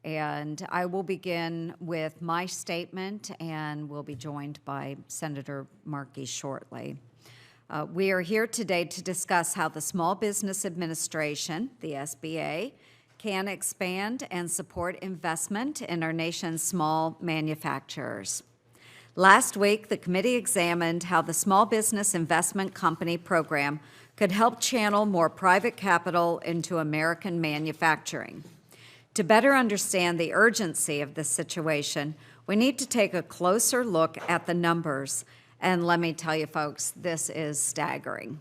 and I will begin with my statement and will be joined by Senator Markey shortly. We are here today to discuss how the Small Business Administration, the SBA, can expand and support investment in our nation's small manufacturers. Last week, the committee examined how the Small Business Investment Company program could help channel more private capital into American manufacturing. To better understand the urgency of this situation, we need to take a closer look at the numbers. And let me tell you, folks, this is staggering.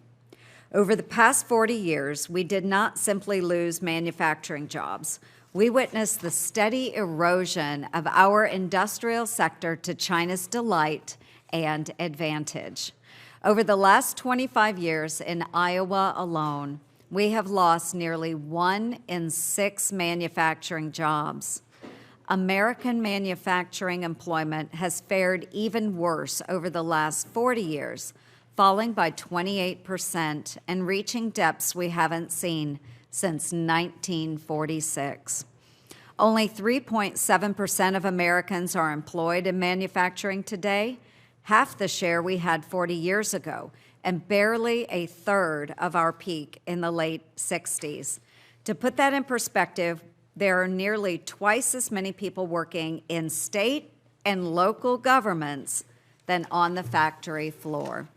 Over the past 40 years, we did not simply lose manufacturing jobs. We witnessed the steady erosion of our industrial sector to China's delight and advantage. Over the last 25 years in Iowa alone, we have lost nearly 1 in 6 manufacturing jobs. American manufacturing employment has fared even worse over the last 40 years, falling by 28% and reaching depths we haven't seen since 1946. Only 3.7% of Americans are employed in manufacturing today, half the share we had 40 years ago, and barely a third of our peak in the late 60s. To put that in perspective, there are nearly twice as many people working in state and local governments than on the factory floor.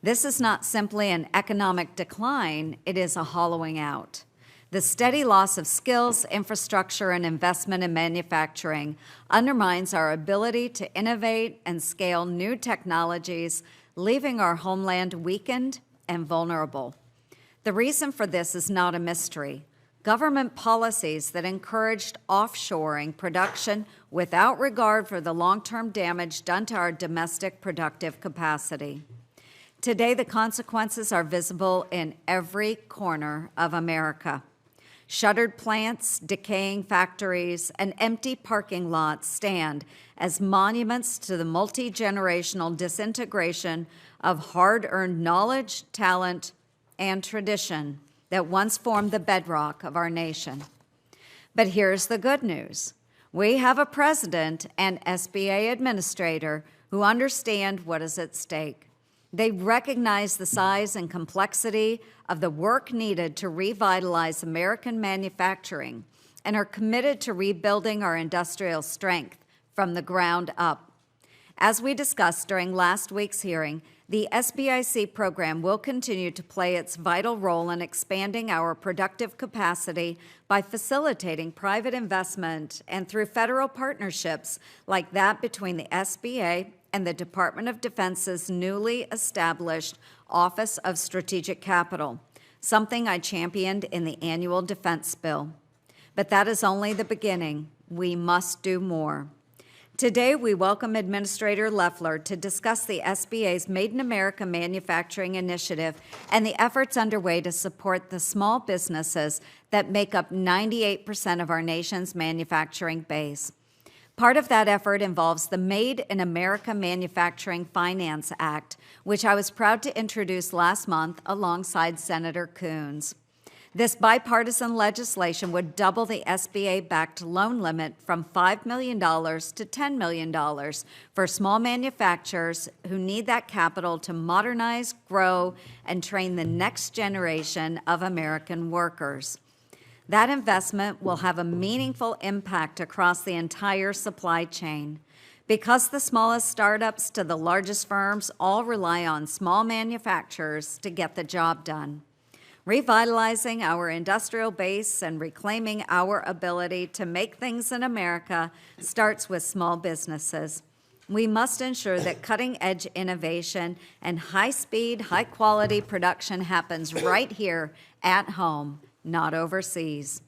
This is not simply an economic decline, it is a hollowing out. The steady loss of skills, infrastructure, and investment in manufacturing undermines our ability to innovate and scale new technologies, leaving our homeland weakened and vulnerable. The reason for this is not a mystery. Government policies that encouraged offshoring production without regard for the long-term damage done to our domestic productive capacity. Today, the consequences are visible in every corner of America. Shuttered plants, decaying factories, and empty parking lots stand as monuments to the multi-generational disintegration of hard-earned knowledge, talent, and tradition that once formed the bedrock of our nation. But here's the good news. We have a president and SBA administrator who understand what is at stake. They recognize the size and complexity of the work needed to revitalize American manufacturing and are committed to rebuilding our industrial strength from the ground up. As we discussed during last week's hearing, the SBIC program will continue to play its vital role in expanding our productive capacity by facilitating private investment and through federal partnerships like that between the SBA and the Department of Defense's newly established Office of Strategic Capital, something I championed in the annual defense bill. But that is only the beginning. We must do more. Today, we welcome Administrator Loeffler to discuss the SBA's Made in America Manufacturing Initiative and the efforts underway to support the small businesses that make up 98% of our nation's manufacturing base. Part of that effort involves the Made in America Manufacturing Finance Act, which I was proud to introduce last month alongside Senator Coons. This bipartisan legislation would double the SBA-backed loan limit from $5 million to $10 million for small manufacturers who need that capital to modernize, grow, and train the next generation of American workers. That investment will have a meaningful impact across the entire supply chain. Because the smallest startups to the largest firms all rely on small manufacturers to get the job done. Revitalizing our industrial base and reclaiming our ability to make things in America starts with small businesses. We must ensure that cutting-edge innovation and high-speed, high-quality production happens right here at home, not overseas.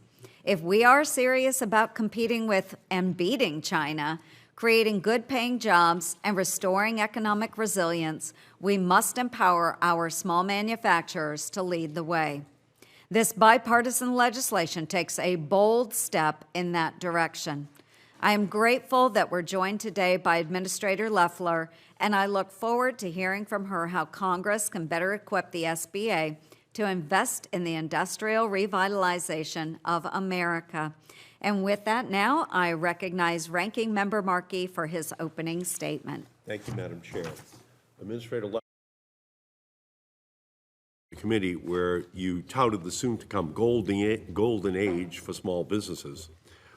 If we are serious about competing with and beating China, creating good-paying jobs, and restoring economic resilience, we must empower our small manufacturers to lead the way. This bipartisan legislation takes a bold step in that direction. I am grateful that we're joined today by Administrator Loeffler, and I look forward to hearing from her how Congress can better equip the SBA to invest in the industrial revitalization of America. And with that, now I recognize Ranking Member Markey for his opening statement. Thank you, Madam Chair. Administrator Loeffler, committee where you touted the soon-to-come golden age for small businesses.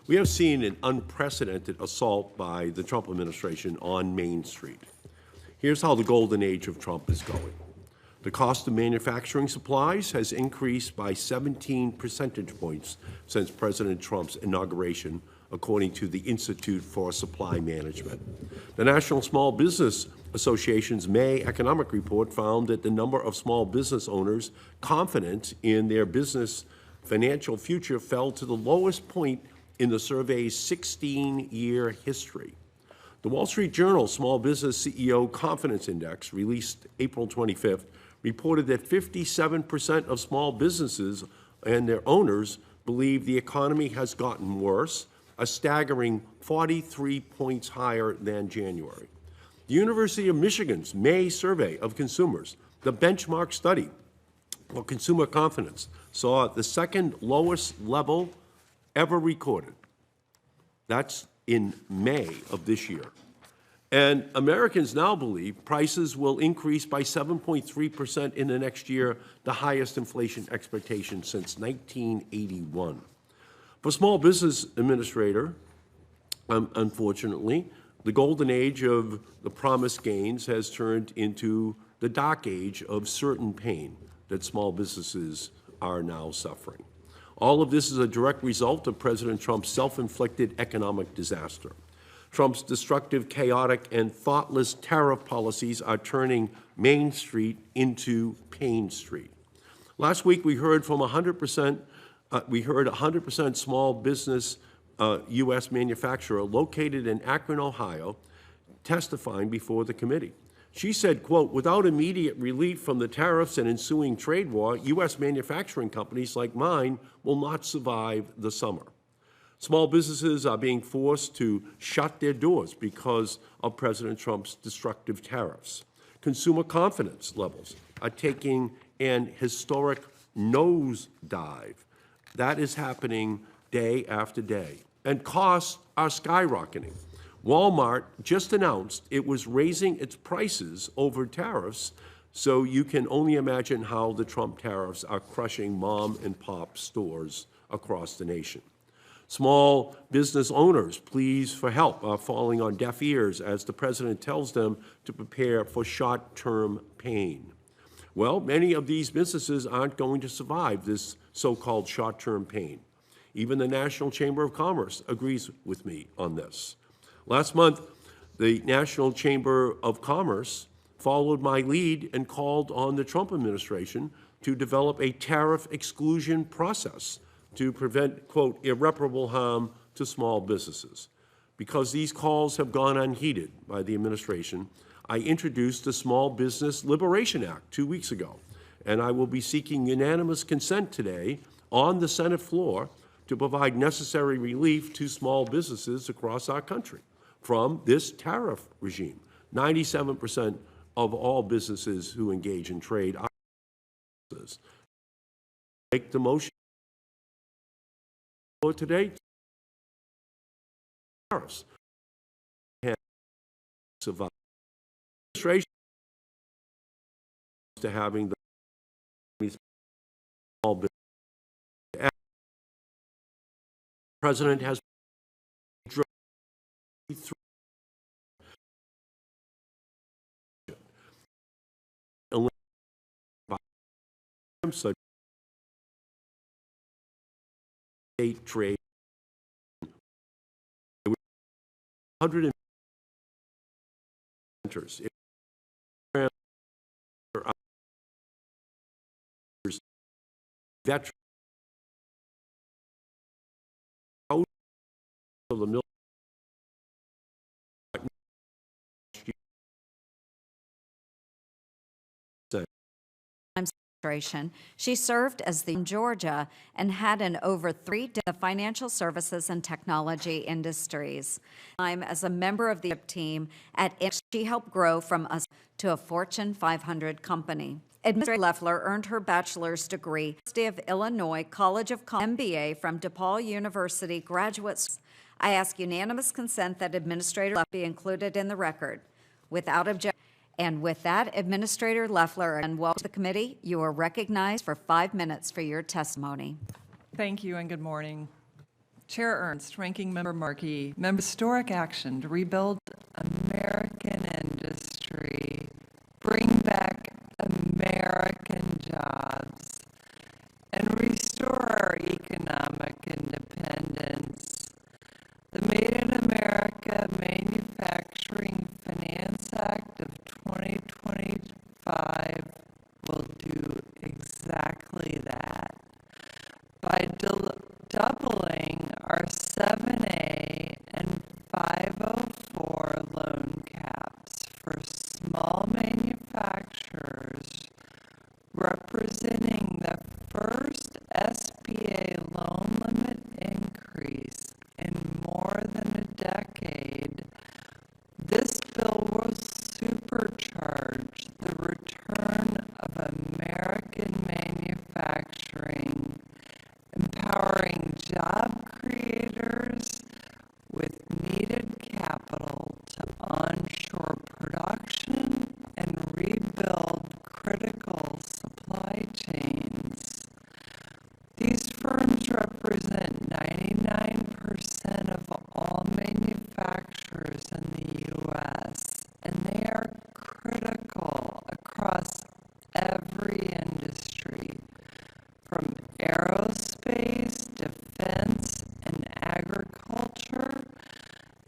We have seen an unprecedented assault by the Trump administration on Main Street. Here's how the golden age of Trump is going. The cost of manufacturing supplies has increased by 17 percentage points since President Trump's inauguration, according to the Institute for Supply Management. The National Small Business Association's May economic report found that the number of small business owners confident in their business financial future fell to the lowest point in the survey's 16-year history. The Wall Street Journal Small Business CEO Confidence Index, released April 25th, reported that 57% of small businesses and their owners believe the economy has gotten worse, a staggering 43 points higher than January. The University of Michigan's May survey of consumers, the benchmark study for consumer confidence, saw the second lowest level ever recorded. That's in May of this year. And Americans now believe prices will increase by 7.3% in the next year, the highest inflation expectation since 1981. For Small Business Administrator, unfortunately, the golden age of the promised gains has turned into the dark age of certain pain that small businesses are now suffering. All of this is a direct result of President Trump's self-inflicted economic disaster. Trump's destructive, chaotic, and thoughtless tariff policies are turning Main Street into Pain Street. Last week, we heard from 100% small business U.S. manufacturer located in Akron, Ohio, testifying before the committee. She said, quote, "Without immediate relief from the tariffs and ensuing trade war, U.S. manufacturing companies like mine will not survive the summer. Small businesses are being forced to shut their doors because of President Trump's destructive tariffs. Consumer confidence levels are taking an historic nosedive. That is happening day after day. And costs are skyrocketing. Walmart just announced it was raising its prices over tariffs, so you can only imagine how the Trump tariffs are crushing mom and pop stores across the nation. Small business owners, pleas for help are falling on deaf ears as the president tells them to prepare for short-term pain. Well, many of these businesses aren't going to survive this so-called short-term pain. Even the National Chamber of Commerce agrees with me on this. Last month, the National Chamber of Commerce followed my lead and called on the Trump administration to develop a tariff exclusion process to prevent, quote, irreparable harm to small businesses. Because these calls have gone unheeded by the administration, I introduced the Small Business Liberation Act 2 weeks ago, and I will be seeking unanimous consent today on the Senate floor to provide necessary relief to small businesses across our country from this tariff regime. 97% of all businesses who engage in trade are businesses. Make the motion for today. Tariffs and survive. Administration to having the small business. The president has such state trade 100 centers. Veterans out of the military. She served as the Georgia and had an over 3 the financial services and technology industries. As a member of the team at she helped grow from us to a Fortune 500 company. Administrator Loeffler earned her bachelor's degree at the University of Illinois College of Commerce, MBA from DePaul University Graduate School. I ask unanimous consent that Administrator Loeffler be included in the record. Without objection. And with that, Administrator Loeffler, and welcome to the committee. You are recognized for 5 minutes for your testimony. Thank you and good morning. Chair Ernst, Ranking Member Markey, member historic action to rebuild American industry, bring back American jobs, and restore our economic independence. The Made in America Manufacturing Finance Act of 2025 will do exactly that. By doubling our 7A and 504 loan caps for small manufacturers, representing the first SBA loan limit increase in more than a decade, this bill will supercharge the return of American manufacturing, empowering job creators with needed capital to onshore production and rebuild critical supply chains. These firms represent 99% of all manufacturers in the U.S., and they are critical across every industry, from aerospace, defense, and agriculture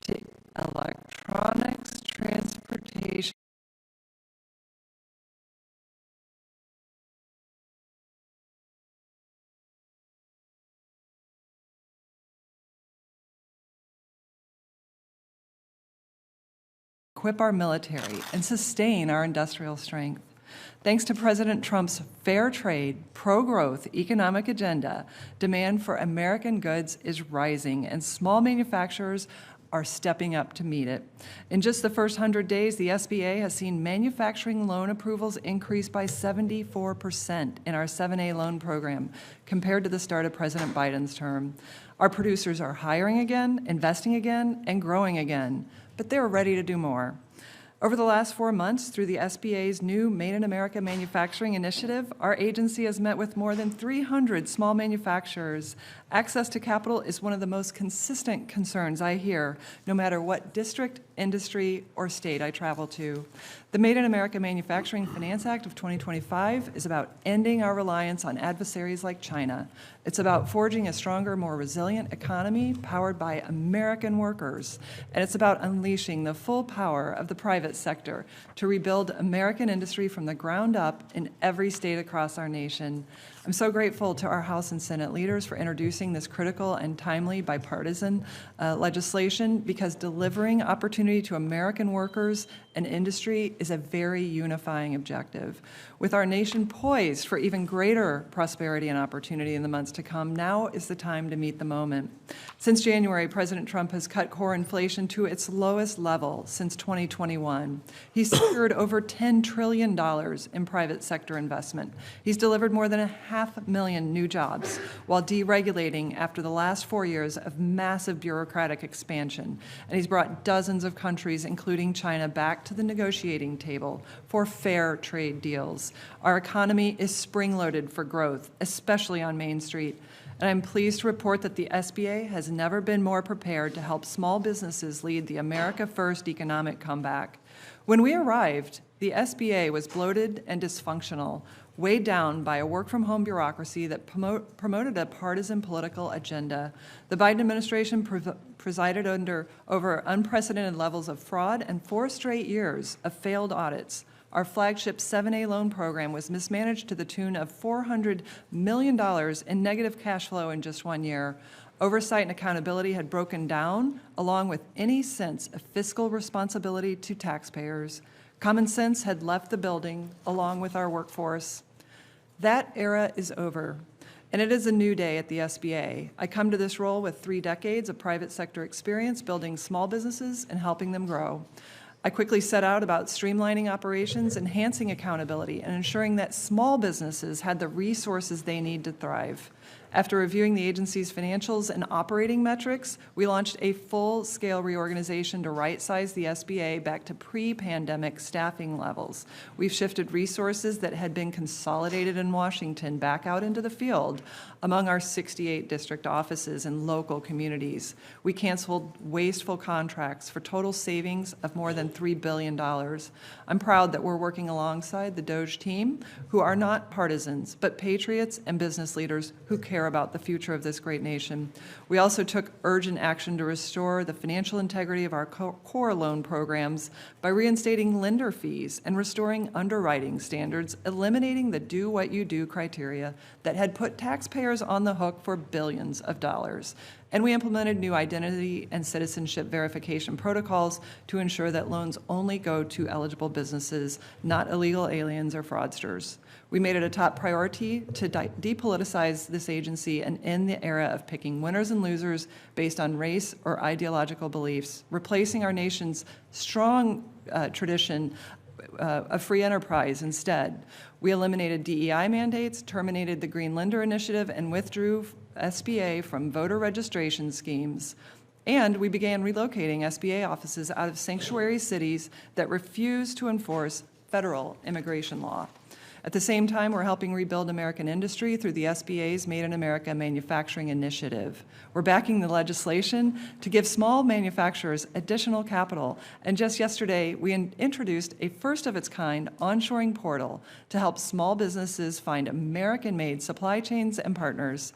to electronics, transportation, equip our military, and sustain our industrial strength. Thanks to President Trump's fair trade, pro-growth economic agenda, demand for American goods is rising, and small manufacturers are stepping up to meet it. In just the first 100 days, the SBA has seen manufacturing loan approvals increase by 74% in our 7A loan program compared to the start of President Biden's term. Our producers are hiring again, investing again, and growing again, but they're ready to do more. Over the last 4 months, through the SBA's new Made in America Manufacturing Initiative, our agency has met with more than 300 small manufacturers. Access to capital is one of the most consistent concerns I hear, no matter what district, industry, or state I travel to. The Made in America Manufacturing Finance Act of 2025 is about ending our reliance on adversaries like China. It's about forging a stronger, more resilient economy powered by American workers. And it's about unleashing the full power of the private sector to rebuild American industry from the ground up in every state across our nation. I'm so grateful to our House and Senate leaders for introducing this critical and timely bipartisan legislation, because delivering opportunity to American workers and industry is a very unifying objective. With our nation poised for even greater prosperity and opportunity in the months to come, now is the time to meet the moment. Since January, President Trump has cut core inflation to its lowest level since 2021. He's secured over $10 trillion in private sector investment. He's delivered more than 500,000 new jobs while deregulating after the last 4 years of massive bureaucratic expansion. And he's brought dozens of countries, including China, back to the negotiating table for fair trade deals. Our economy is spring-loaded for growth, especially on Main Street. And I'm pleased to report that the SBA has never been more prepared to help small businesses lead the America First economic comeback. When we arrived, the SBA was bloated and dysfunctional, weighed down by a work-from-home bureaucracy that promoted a partisan political agenda. The Biden administration presided over unprecedented levels of fraud and 4 straight years of failed audits. Our flagship 7A loan program was mismanaged to the tune of $400 million in negative cash flow in just 1 year. Oversight and accountability had broken down, along with any sense of fiscal responsibility to taxpayers. Common sense had left the building, along with our workforce. That era is over, and it is a new day at the SBA. I come to this role with 3 decades of private sector experience building small businesses and helping them grow. I quickly set out about streamlining operations, enhancing accountability, and ensuring that small businesses had the resources they need to thrive. After reviewing the agency's financials and operating metrics, we launched a full-scale reorganization to right-size the SBA back to pre-pandemic staffing levels. We've shifted resources that had been consolidated in Washington back out into the field among our 68 district offices and local communities. We canceled wasteful contracts for total savings of more than $3 billion. I'm proud that we're working alongside the DOGE team, who are not partisans, but patriots and business leaders who care about the future of this great nation. We also took urgent action to restore the financial integrity of our core loan programs by reinstating lender fees and restoring underwriting standards, eliminating the do-what-you-do criteria that had put taxpayers on the hook for billions of dollars. And we implemented new identity and citizenship verification protocols to ensure that loans only go to eligible businesses, not illegal aliens or fraudsters. We made it a top priority to depoliticize this agency and end the era of picking winners and losers based on race or ideological beliefs, replacing our nation's strong tradition of free enterprise instead. We eliminated DEI mandates, terminated the Green Lender Initiative, and withdrew SBA from voter registration schemes. And we began relocating SBA offices out of sanctuary cities that refuse to enforce federal immigration law. At the same time, we're helping rebuild American industry through the SBA's Made in America Manufacturing Initiative. We're backing the legislation to give small manufacturers additional capital. And just yesterday, we introduced a first-of-its-kind onshoring portal to help small businesses find American-made supply chains and partners.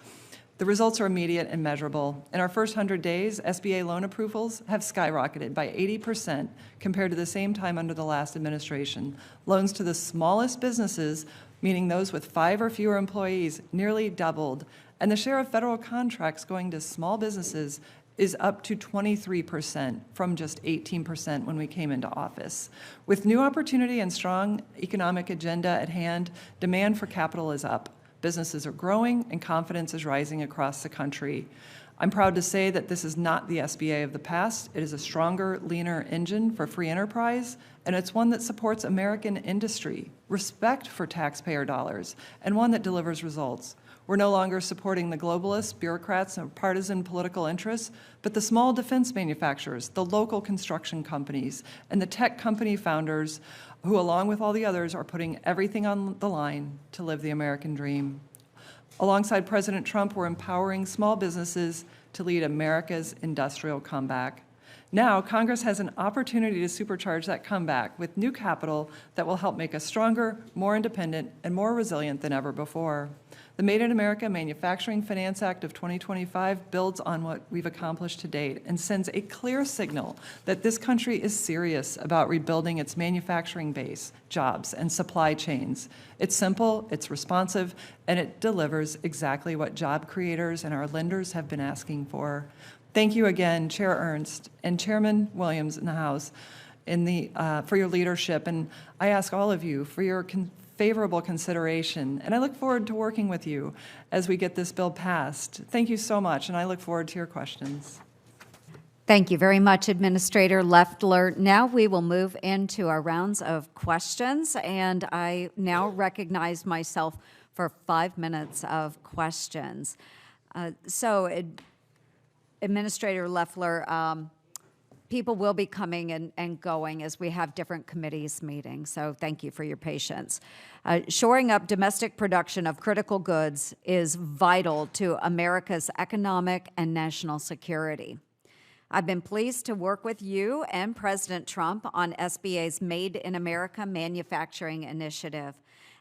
The results are immediate and measurable. In our first 100 days, SBA loan approvals have skyrocketed by 80% compared to the same time under the last administration. Loans to the smallest businesses, meaning those with 5 or fewer employees, nearly doubled. And the share of federal contracts going to small businesses is up to 23% from just 18% when we came into office. With new opportunity and strong economic agenda at hand, demand for capital is up. Businesses are growing and confidence is rising across the country. I'm proud to say that this is not the SBA of the past. It is a stronger, leaner engine for free enterprise, and it's one that supports American industry, respect for taxpayer dollars, and one that delivers results. We're no longer supporting the globalists, bureaucrats, and partisan political interests, but the small defense manufacturers, the local construction companies, and the tech company founders who, along with all the others, are putting everything on the line to live the American dream. Alongside President Trump, we're empowering small businesses to lead America's industrial comeback. Now, Congress has an opportunity to supercharge that comeback with new capital that will help make us stronger, more independent, and more resilient than ever before. The Made in America Manufacturing Finance Act of 2025 builds on what we've accomplished to date and sends a clear signal that this country is serious about rebuilding its manufacturing base, jobs, and supply chains. It's simple, it's responsive, and it delivers exactly what job creators and our lenders have been asking for. Thank you again, Chair Ernst and Chairman Williams in the House for your leadership, and I ask all of you for your favorable consideration, and I look forward to working with you as we get this bill passed. Thank you so much, and I look forward to your questions. Thank you very much, Administrator Loeffler. Now we will move into our rounds of questions, and I now recognize myself for 5 minutes of questions. Administrator Loeffler, people will be coming and going as we have different committees meeting, so thank you for your patience. Shoring up domestic production of critical goods is vital to America's economic and national security. I've been pleased to work with you and President Trump on SBA's Made in America Manufacturing Initiative.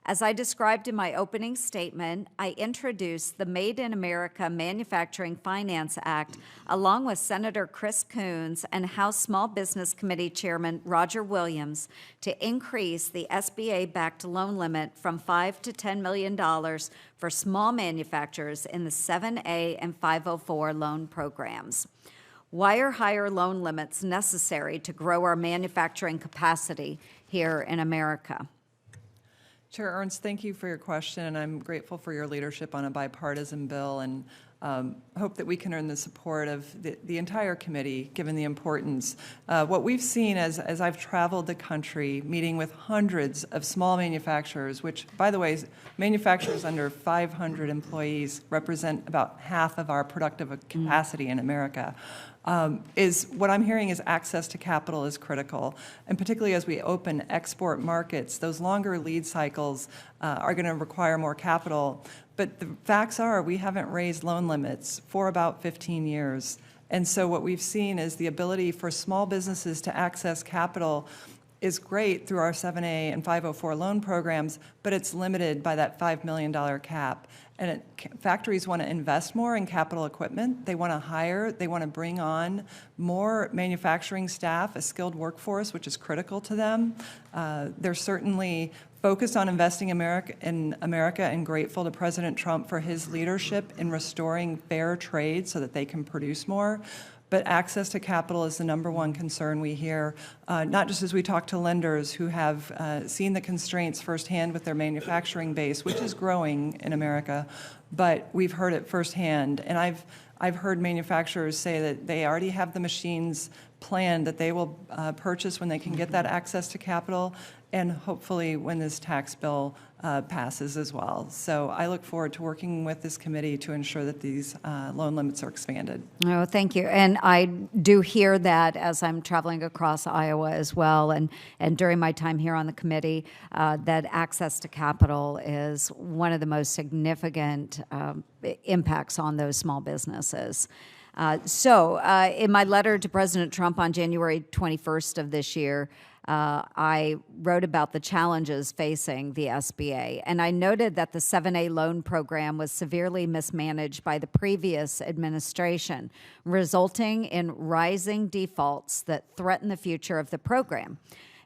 As I described in my opening statement, I introduced the Made in America Manufacturing Finance Act along with Senator Chris Coons and House Small Business Committee Chairman Roger Williams to increase the SBA-backed loan limit from $5 to $10 million for small manufacturers in the 7A and 504 loan programs. Why are higher loan limits necessary to grow our manufacturing capacity here in America? Chair Ernst, thank you for your question, and I'm grateful for your leadership on a bipartisan bill, and hope that we can earn the support of the entire committee, given the importance. What we've seen as I've traveled the country, meeting with hundreds of small manufacturers, which, by the way, manufacturers under 500 employees represent about half of our productive capacity in America, is what I'm hearing is access to capital is critical. And particularly as we open export markets, those longer lead cycles are going to require more capital. But the facts are we haven't raised loan limits for about 15 years. And so what we've seen is the ability for small businesses to access capital is great through our 7A and 504 loan programs, but it's limited by that $5 million cap. And factories want to invest more in capital equipment. They want to hire, they want to bring on more manufacturing staff, a skilled workforce, which is critical to them. They're certainly focused on investing in America and grateful to President Trump for his leadership in restoring fair trade so that they can produce more. But access to capital is the #1 concern we hear, not just as we talk to lenders who have seen the constraints firsthand with their manufacturing base, which is growing in America, but we've heard it firsthand. And I've heard manufacturers say that they already have the machines planned that they will purchase when they can get that access to capital, and hopefully when this tax bill passes as well. So I look forward to working with this committee to ensure that these loan limits are expanded. Oh, thank you. And I do hear that as I'm traveling across Iowa as well, and during my time here on the committee, that access to capital is one of the most significant impacts on those small businesses. So in my letter to President Trump on January 21st of this year, I wrote about the challenges facing the SBA, and I noted that the 7A loan program was severely mismanaged by the previous administration, resulting in rising defaults that threaten the future of the program.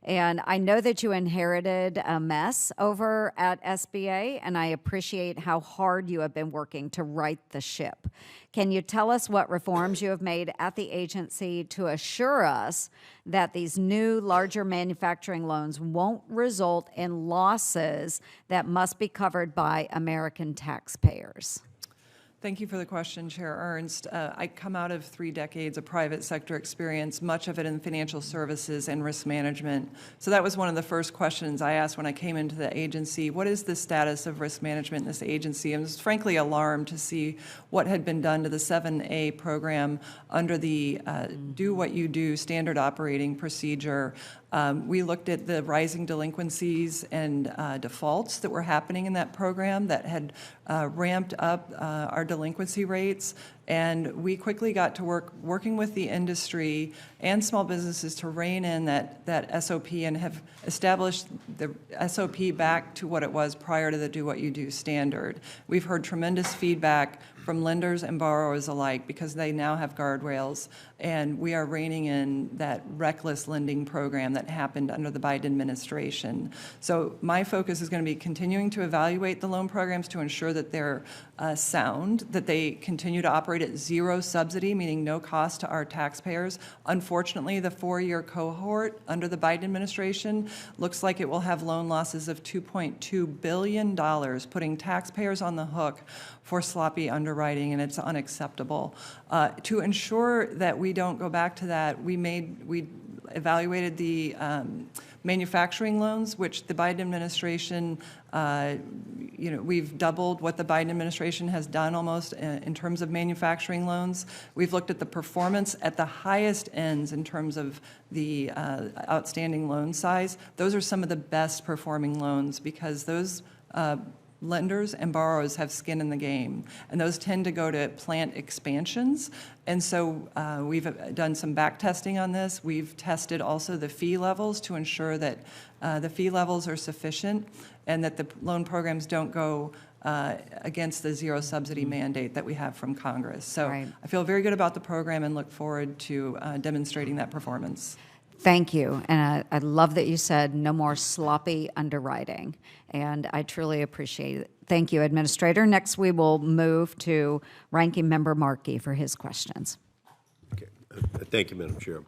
And I know that you inherited a mess over at SBA, and I appreciate how hard you have been working to right the ship. Can you tell us what reforms you have made at the agency to assure us that these new, larger manufacturing loans won't result in losses that must be covered by American taxpayers? Thank you for the question, Chair Ernst. I come out of 3 decades of private sector experience, much of it in financial services and risk management. So that was one of the first questions I asked when I came into the agency. What is the status of risk management in this agency? And I was frankly alarmed to see what had been done to the 7A program under the Do What You Do standard operating procedure. We looked at the rising delinquencies and defaults that were happening in that program that had ramped up our delinquency rates, and we quickly got to working with the industry and small businesses to rein in that SOP and have established the SOP back to what it was prior to the Do What You Do standard. We've heard tremendous feedback from lenders and borrowers alike because they now have guardrails, and we are reining in that reckless lending program that happened under the Biden administration. So my focus is going to be continuing to evaluate the loan programs to ensure that they're sound, that they continue to operate at zero subsidy, meaning no cost to our taxpayers. Unfortunately, the 4-year cohort under the Biden administration looks like it will have loan losses of $2.2 billion, putting taxpayers on the hook for sloppy underwriting, and it's unacceptable. To ensure that we don't go back to that, we evaluated the manufacturing loans, which the Biden administration, we've doubled what the Biden administration has done almost in terms of manufacturing loans. We've looked at the performance at the highest ends in terms of the outstanding loan size. Those are some of the best performing loans because those lenders and borrowers have skin in the game, and those tend to go to plant expansions. And so we've done some back testing on this. We've tested also the fee levels to ensure that the fee levels are sufficient and that the loan programs don't go against the zero subsidy mandate that we have from Congress. So Right. I feel very good about the program and look forward to demonstrating that performance. Thank you. And I love that you said no more sloppy underwriting. And I truly appreciate it. Thank you, Administrator. Next, we will move to Ranking Member Markey for his questions. Okay. Thank you, Madam Chair.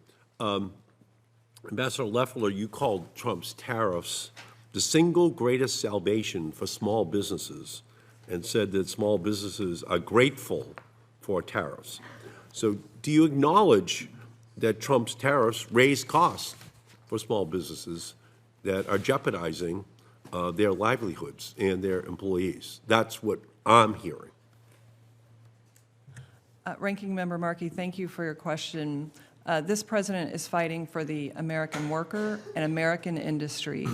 Ambassador Loeffler, you called Trump's tariffs the single greatest salvation for small businesses and said that small businesses are grateful for tariffs. So do you acknowledge that Trump's tariffs raise costs for small businesses that are jeopardizing their livelihoods and their employees? That's what I'm hearing. Ranking Member Markey, thank you for your question. This president is fighting for the American worker and American industry.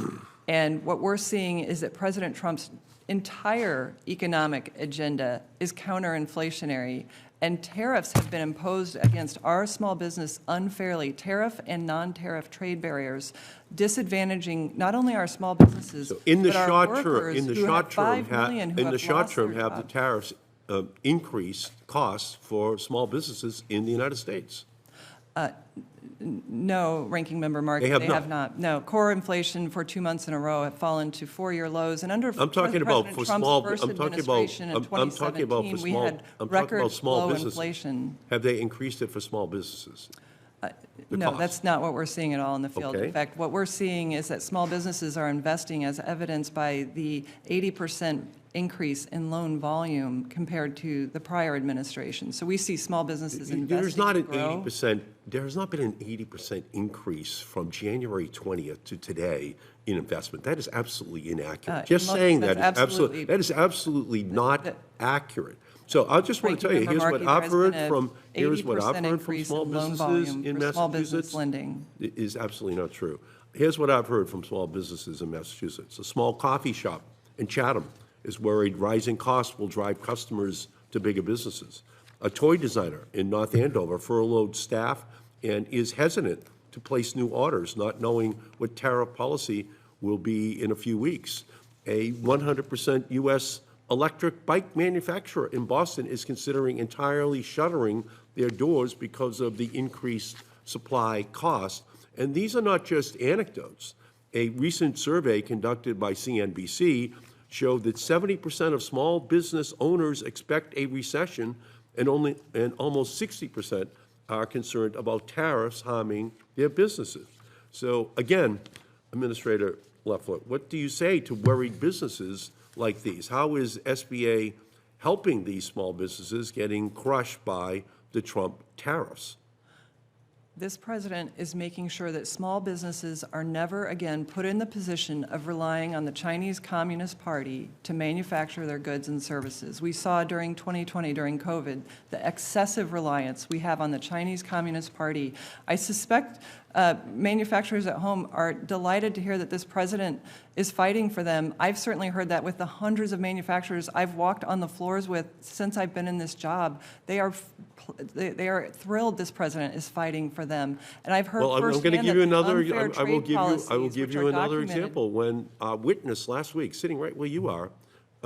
And what we're seeing is that President Trump's entire economic agenda is counterinflationary, and tariffs have been imposed against our small business unfairly, tariff and non-tariff trade barriers, disadvantaging not only our small businesses, So in the but our short workers term, in the who short have term, 5 million who in the have short lost their term, have the jobs. tariffs increased costs for small businesses in the United States? No, Ranking Member Markey, They have not. No, core inflation for 2 months in a row have fallen to 4-year lows, and under I'm talking about President for Trump's small. first I'm talking about. administration in I'm talking about 2017, for we small. had I'm talking record about small low businesses. inflation. Have they increased it for small businesses? The No, cost. that's not what we're seeing at all in the field. Okay. In fact, what we're seeing is that small businesses are investing, as evidenced by the 80% increase in loan volume compared to the prior administration. So we see small businesses investing There's not to an grow. 80%. There has not been an 80% increase from January 20th to today in investment. That is absolutely inaccurate. Just saying that that's is absolutely. That is absolutely not accurate. So I just want to tell you, Ranking here's Member what I've Markey, heard there's from. been Here's what I've 80% heard from increase small in loan businesses volume in for small business Massachusetts. lending. It is absolutely not true. Here's what I've heard from small businesses in Massachusetts. A small coffee shop in Chatham is worried rising costs will drive customers to bigger businesses. A toy designer in North Andover furloughed staff and is hesitant to place new orders, not knowing what tariff policy will be in a few weeks. A 100% U.S. electric bike manufacturer in Boston is considering entirely shuttering their doors because of the increased supply cost. And these are not just anecdotes. A recent survey conducted by CNBC showed that 70% of small business owners expect a recession, and almost 60% are concerned about tariffs harming their businesses. So again, Administrator Loeffler, what do you say to worried businesses like these? How is SBA helping these small businesses getting crushed by the Trump tariffs? This president is making sure that small businesses are never again put in the position of relying on the Chinese Communist Party to manufacture their goods and services. We saw during 2020, during COVID, the excessive reliance we have on the Chinese Communist Party. I suspect manufacturers at home are delighted to hear that this president is fighting for them. I've certainly heard that with the hundreds of manufacturers I've walked on the floors with since I've been in this job. They are thrilled this president is fighting for them. And I've heard Well, I'm firsthand going to give you that the another. unfair I will trade give you. I will policies, give which you are another documented. example. When a witness last week, sitting right where you are,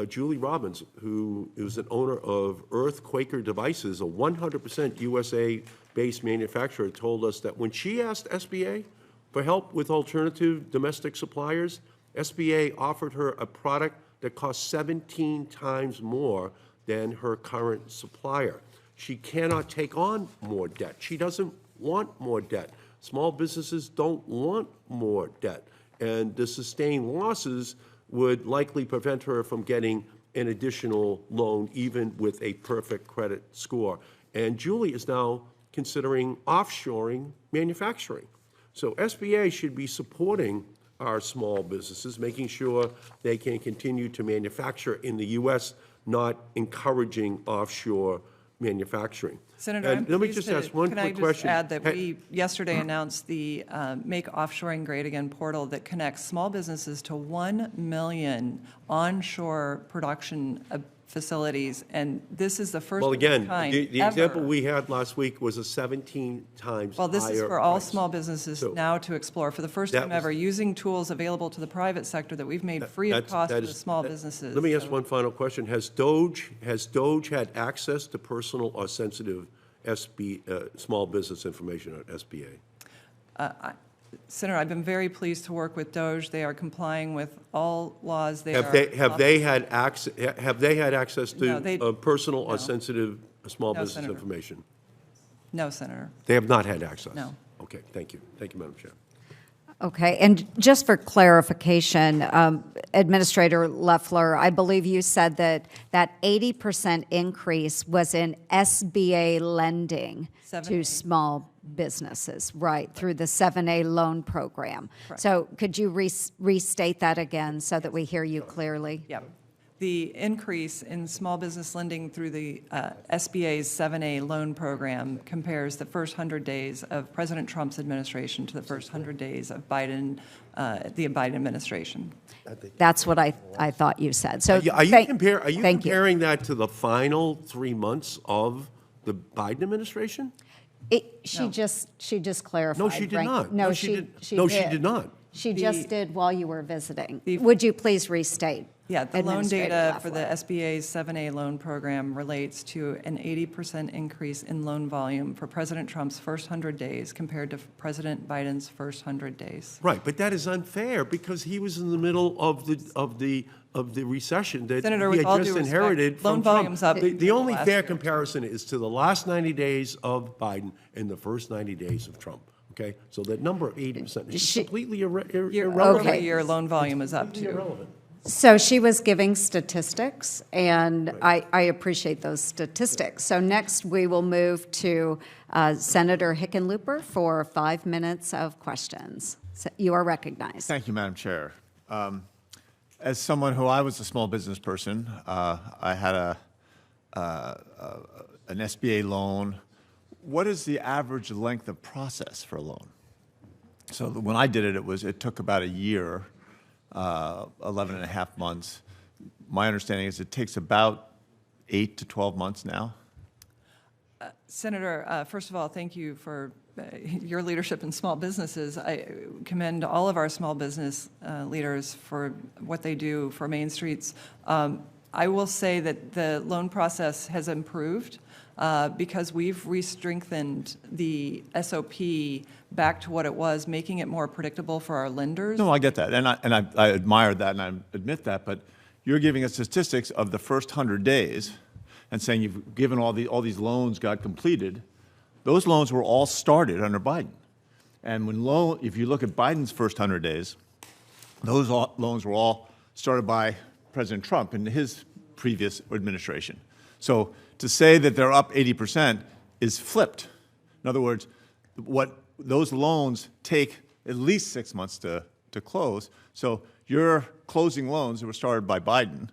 Julie Robbins, who is an owner of Earth Quaker Devices, a 100% USA-based manufacturer, told us that when she asked SBA for help with alternative domestic suppliers, SBA offered her a product that cost 17 times more than her current supplier. She cannot take on more debt. She doesn't want more debt. Small businesses don't want more debt. And the sustained losses would likely prevent her from getting an additional loan, even with a perfect credit score. And Julie is now considering offshoring manufacturing. So SBA should be supporting our small businesses, making sure they can continue to manufacture in the U.S., not encouraging offshore manufacturing. Senator, And I'm let me pleased just to- ask one can I quick just question. add that we yesterday announced the Make Offshoring Great Again portal that connects small businesses to 1 million onshore production facilities, and this is the first Well, of its again, kind the ever. example we had last week was a 17 times higher Well, this is for all price. small businesses So now to explore, for the first that time was- ever, using tools available to the private sector that we've made free of That's- cost that for the is- small that- businesses. Let me ask So- one final question. Has Doge had access to personal or sensitive small business information at SBA? Senator, I've been very pleased to work with Doge. They are complying with all laws. Have they had access No, they- to personal or no. sensitive small No, business Senator. information? No, Senator. They have not had access? No. Okay, thank you. Thank you, Madam Chair. Okay, and just for clarification, Administrator Loeffler, I believe you said that 80% increase was in SBA lending to 7A. small businesses, right, through the 7A loan program. Correct. So could you restate that again so that we hear you clearly? Yep. The increase in small business lending through the SBA's 7A loan program compares the first 100 days of President Trump's administration to the first 100 days of the Biden administration. That's what I thought you said. So Are you thank you. comparing that to the final 3 months of the Biden administration? She No. just clarified. No, she did right? not. No, No, she she did not. She just did while you were visiting. The- Would you please restate? Yeah, the loan Administrator data for the Loeffler? SBA's 7A loan program relates to an 80% increase in loan volume for President Trump's first 100 days compared to President Biden's first 100 days. Right, but that is unfair because he was in the middle of the recession that Senator, he with all had due just respect, inherited from loan Trump. volume's up The only last fair year. comparison is to the last 90 days of Biden and the first 90 days of Trump. Okay, so that number of 80% is She- completely Year irrelevant. over year, loan volume is up Completely too. irrelevant. So she was giving statistics, and I appreciate those statistics. So next, we will move to Senator Hickenlooper for 5 minutes of questions. So you are recognized. Thank you, Madam Chair. As someone who I was a small business person, I had an SBA loan. What is the average length of process for a loan? So when I did it, it took about a year, 11 and a half months. My understanding is it takes about 8 to 12 months now. Senator, first of all, thank you for your leadership in small businesses. I commend all of our small business leaders for what they do for Main Streets. I will say that the loan process has improved because we've re-strengthened the SOP back to what it was, making it more predictable for our lenders. No, I get that, and I admire that, and I admit that, but you're giving us statistics of the first 100 days and saying you've given all these loans got completed. Those loans were all started under Biden. And if you look at Biden's first 100 days, those loans were all started by President Trump in his previous administration. So to say that they're up 80% is flipped. In other words, those loans take at least 6 months to close. So you're closing loans that were started by Biden,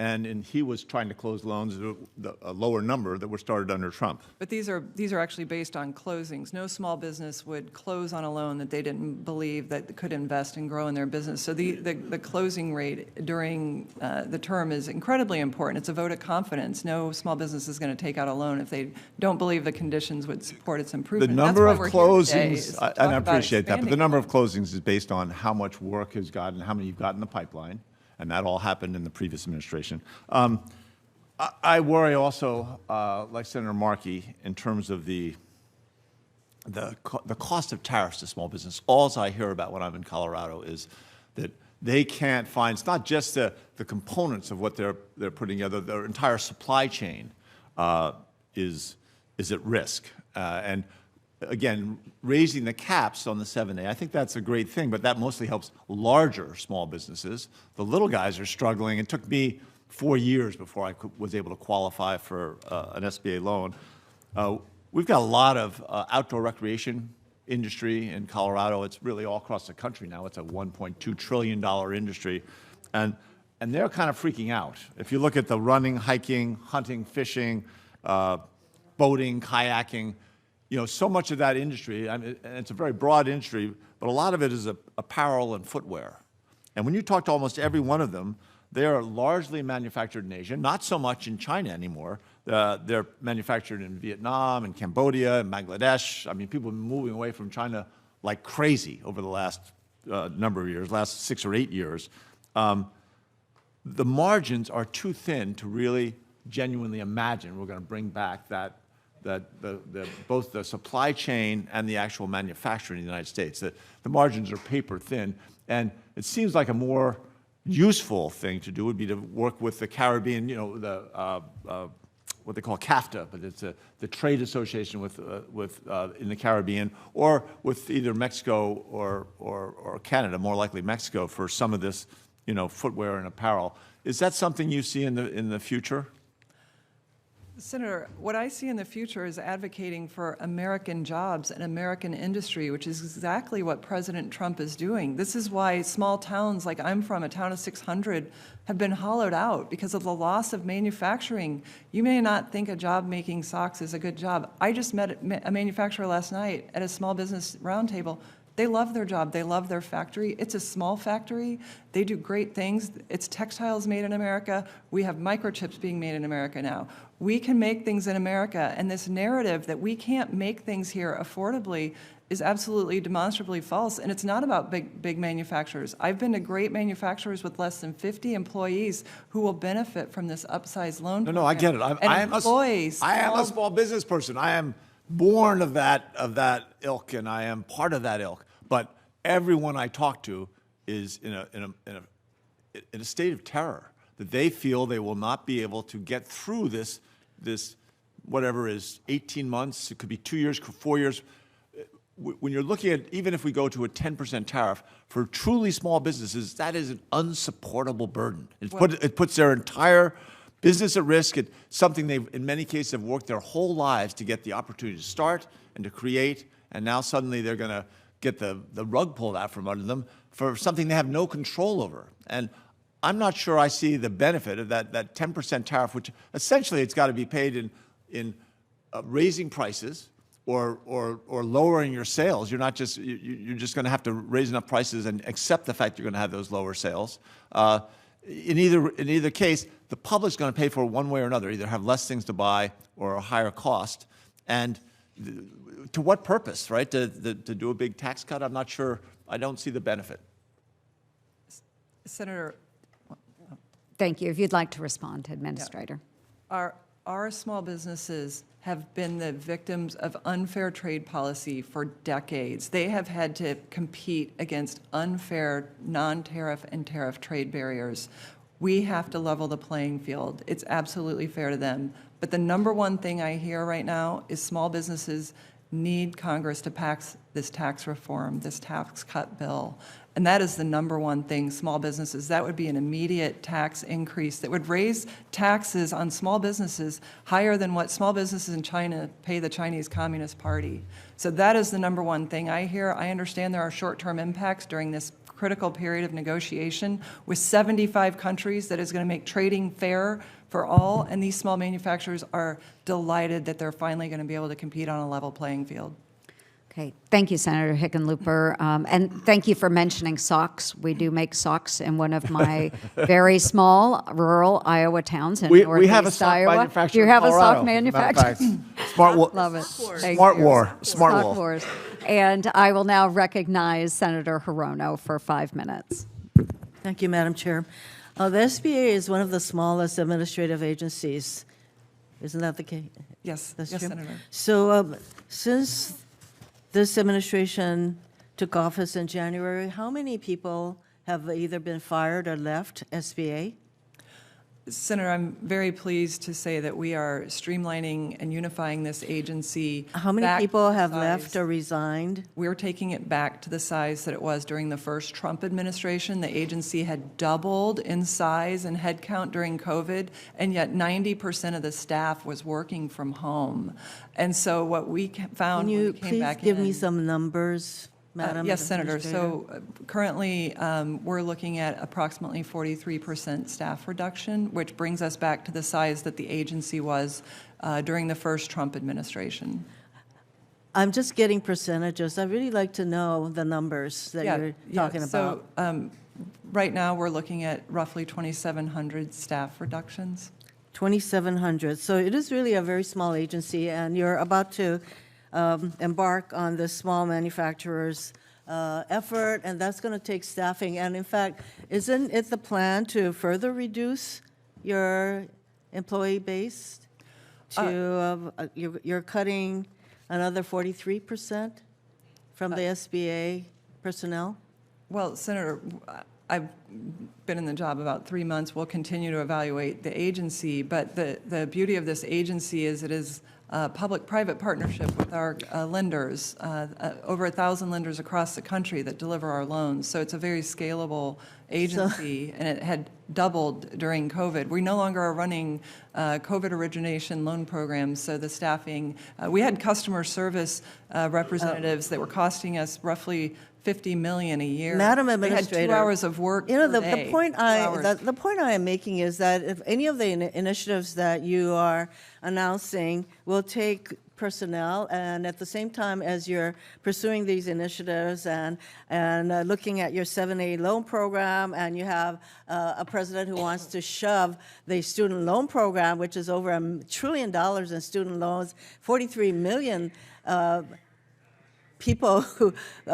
and he was trying to close loans at a lower number that were started under Trump. But these are actually based on closings. No small business would close on a loan that they didn't believe that could invest and grow in their business. So the closing rate during the term is incredibly important. It's a vote of confidence. No small business is going to take out a loan if they don't believe the conditions would support its The improvement. number of That's why we're here today, closings, is to and talk I about appreciate that, but the expanding number of closings is based on how much work has gotten, how many you've got in the pipeline, and that all happened in the previous administration. I worry also, like Senator Markey, in terms of the cost of tariffs to small business. All I hear about when I'm in Colorado is that they can't find, it's not just the components of what they're putting together, their entire supply chain is at risk. And again, raising the caps on the 7A, I think that's a great thing, but that mostly helps larger small businesses. The little guys are struggling. It took me 4 years before I was able to qualify for an SBA loan. We've got a lot of outdoor recreation industry in Colorado. It's really all across the country now. It's a $1.2 trillion industry. And they're kind of freaking out. If you look at the running, hiking, hunting, fishing, boating, kayaking, so much of that industry, and it's a very broad industry, but a lot of it is apparel and footwear. And when you talk to almost every one of them, they are largely manufactured in Asia, not so much in China anymore. They're manufactured in Vietnam and Cambodia and Bangladesh. I mean, people have been moving away from China like crazy over the last number of years, last 6 or 8 years. The margins are too thin to really genuinely imagine we're going to bring back both the supply chain and the actual manufacturing in the United States. The margins are paper thin, and it seems like a more useful thing to do would be to work with the Caribbean, what they call CAFTA, but it's the trade association with in the Caribbean, or with either Mexico or Canada, more likely Mexico, for some of this, footwear and apparel. Is that something you see in the future? Senator, what I see in the future is advocating for American jobs and American industry, which is exactly what President Trump is doing. This is why small towns like I'm from, a town of 600, have been hollowed out because of the loss of manufacturing. You may not think a job making socks is a good job. I just met a manufacturer last night at a small business roundtable. They love their job. They love their factory. It's a small factory. They do great things. It's textiles made in America. We have microchips being made in America now. We can make things in America, and this narrative that we can't make things here affordably is absolutely demonstrably false, and it's not about big manufacturers. I've been to great manufacturers with less than 50 employees who will benefit from this upsized loan No, I get it. I am a small business person. I am born of that ilk, and I am part of that ilk. But everyone I talk to is in a state of terror that they feel they will not be able to get through this whatever is 18 months. It could be 2 years, 4 years. When you're looking at, even if we go to a 10% tariff, for truly small businesses, that is an unsupportable burden. It puts their entire business at risk. It's something they've, in many cases, have worked their whole lives to get the opportunity to start and to create, and now suddenly they're going to get the rug pulled out from under them for something they have no control over. And I'm not sure I see the benefit of that 10% tariff, which essentially it's got to be paid in raising prices or lowering your sales. You're just going to have to raise enough prices and accept the fact you're going to have those lower sales. In either case, the public's going to pay for it one way or another, either have less things to buy or a higher cost. And to what purpose, right? To do a big tax cut? I'm not sure. I don't see the benefit. Senator. Thank you. If you'd like to respond, Administrator. Yeah. Our small businesses have been the victims of unfair trade policy for decades. They have had to compete against unfair non-tariff and tariff trade barriers. We have to level the playing field. It's absolutely fair to them. But the number one thing I hear right now is small businesses need Congress to pass this tax reform, this tax cut bill. And that is the number one thing, small businesses. That would be an immediate tax increase that would raise taxes on small businesses higher than what small businesses in China pay the Chinese Communist Party. So that is the number one thing I hear. I understand there are short-term impacts during this critical period of negotiation with 75 countries that is going to make trading fair for all, and these small manufacturers are delighted that they're finally going to be able to compete on a level playing field. Okay, thank you, Senator Hickenlooper, and thank you for mentioning socks. We do make socks in one of my very small rural Iowa towns in northeast Iowa. We have a sock manufacturer. Do you have in a Colorado, sock manufacturer? Love it. Smart War. Sock Wars. And I will now recognize Senator Hirono for 5 minutes. Thank you, Madam Chair. The SBA is one of the smallest administrative agencies. Isn't that the case? Yes, That's yes, true? Senator. So since this administration took office in January, how many people have either been fired or left SBA? Senator, I'm very pleased to say that we are streamlining and unifying this agency. How many back people to the have size- left or resigned? We're taking it back to the size that it was during the first Trump administration. The agency had doubled in size and headcount during COVID, and yet 90% of the staff was working from home. And so what we found Can when you we came please back give in, me some numbers, Madam yes, Senator. Administrator? So currently, we're looking at approximately 43% staff reduction, which brings us back to the size that the agency was during the first Trump administration. I'm just getting percentages. I'd really like to know the numbers that you're talking about. So right now, we're looking at roughly 2,700 staff reductions. 2,700. So it is really a very small agency, and you're about to embark on the small manufacturers effort, and that's going to take staffing. And in fact, isn't it the plan to further reduce your employee base? You're cutting another 43% from the SBA personnel? Well, Senator, I've been in the job about 3 months. We'll continue to evaluate the agency, but the beauty of this agency is it is a public-private partnership with our lenders, over 1,000 lenders across the country that deliver our loans. So it's a very scalable agency, and it had doubled during COVID. We no longer are running COVID origination loan programs, so the staffing, we had customer service representatives that were costing us roughly $50 million a year. Madam They had Administrator, 2 hours of work You know, per the day, point 2 hours. the point I am making is that if any of the initiatives that you are announcing will take personnel, and at the same time as you're pursuing these initiatives and looking at your 7A loan program, and you have a president who wants to shove the student loan program, which is over $1 trillion in student loans, 43 million people,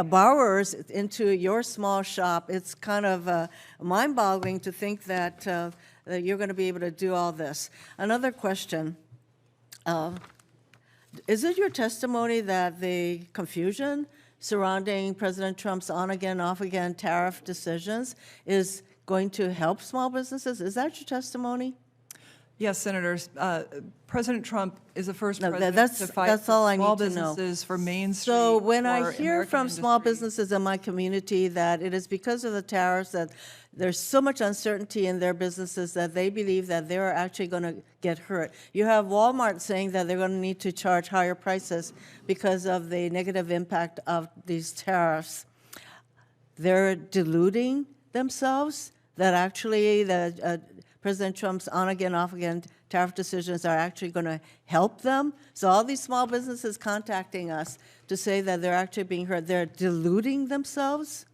borrowers into your small shop, it's kind of mind-boggling to think that you're going to be able to do all this. Another question. Is it your testimony that the confusion surrounding President Trump's on-again, off-again tariff decisions is going to help small businesses? Is that your testimony? Yes, Senators. President Trump is the first No, president that's- to fight that's all for I small need to know. businesses, for Main Street, So when I for hear American from small industry. businesses in my community that it is because of the tariffs that there's so much uncertainty in their businesses that they believe that they're actually going to get hurt. You have Walmart saying that they're going to need to charge higher prices because of the negative impact of these tariffs. They're deluding themselves that actually President Trump's on-again, off-again tariff decisions are actually going to help them. So all these small businesses contacting us to say that they're actually being hurt, they're deluding themselves?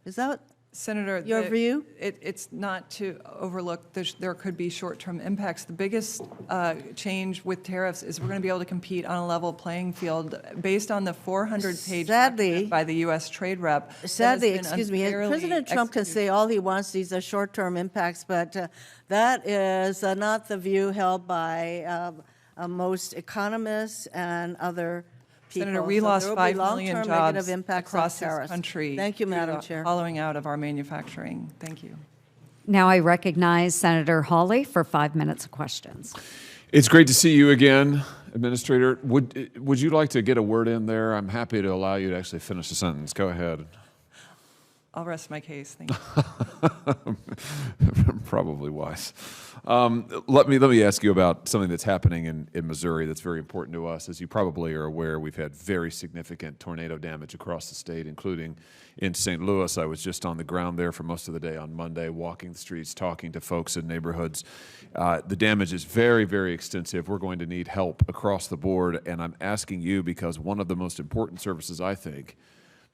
Is that Senator, your view? It's not to overlook there could be short-term impacts. The biggest change with tariffs is we're going to be able to compete on a level playing field based on the 400-page Sadly- document by the U.S. Trade Rep. that has Sadly, been excuse me, unfairly President Trump can executed. say all he wants, these are short-term impacts, but that is not the view held by most economists and other people. Senator, we So lost there will 5 be million long-term jobs negative impacts of across this tariffs. country. Thank you, due Madam to Chair. Hollowing out of our manufacturing. Thank you. Now I recognize Senator Hawley for 5 minutes of questions. It's great to see you again, Administrator. Would you like to get a word in there? I'm happy to allow you to actually finish the sentence. Go ahead. I'll rest my case. Thank you. Probably wise. Let me ask you about something that's happening in Missouri that's very important to us. As you probably are aware, we've had very significant tornado damage across the state, including in St. Louis. I was just on the ground there for most of the day on Monday, walking the streets, talking to folks in neighborhoods. The damage is very, very extensive. We're going to need help across the board, and I'm asking you because one of the most important services, I think,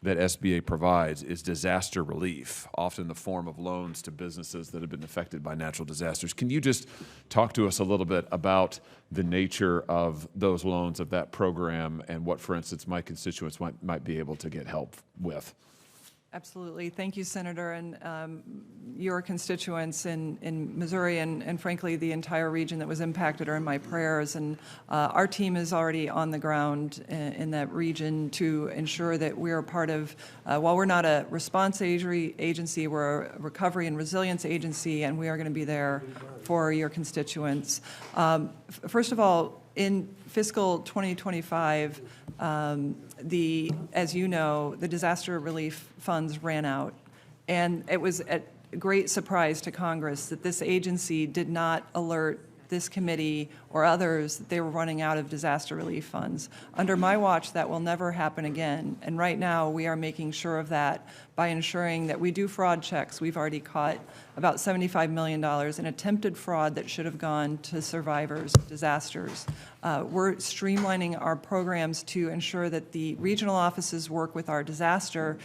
that SBA provides is disaster relief, often in the form of loans to businesses that have been affected by natural disasters. Can you just talk to us a little bit about the nature of those loans, of that program, and what, for instance, my constituents might be able to get help with? Absolutely. Thank you, Senator. And your constituents in Missouri and frankly, the entire region that was impacted are in my prayers. And our team is already on the ground in that region to ensure that we are part of, while we're not a response agency, we're a recovery and resilience agency, and we are going to be there for your constituents. First of all, in fiscal 2025, as you know, the disaster relief funds ran out. And it was a great surprise to Congress that this agency did not alert this committee or others that they were running out of disaster relief funds. Under my watch, that will never happen again. And right now, we are making sure of that by ensuring that we do fraud checks. We've already caught about $75 million in attempted fraud that should have gone to survivors of disasters. We're streamlining our programs to ensure that the regional offices work with our disaster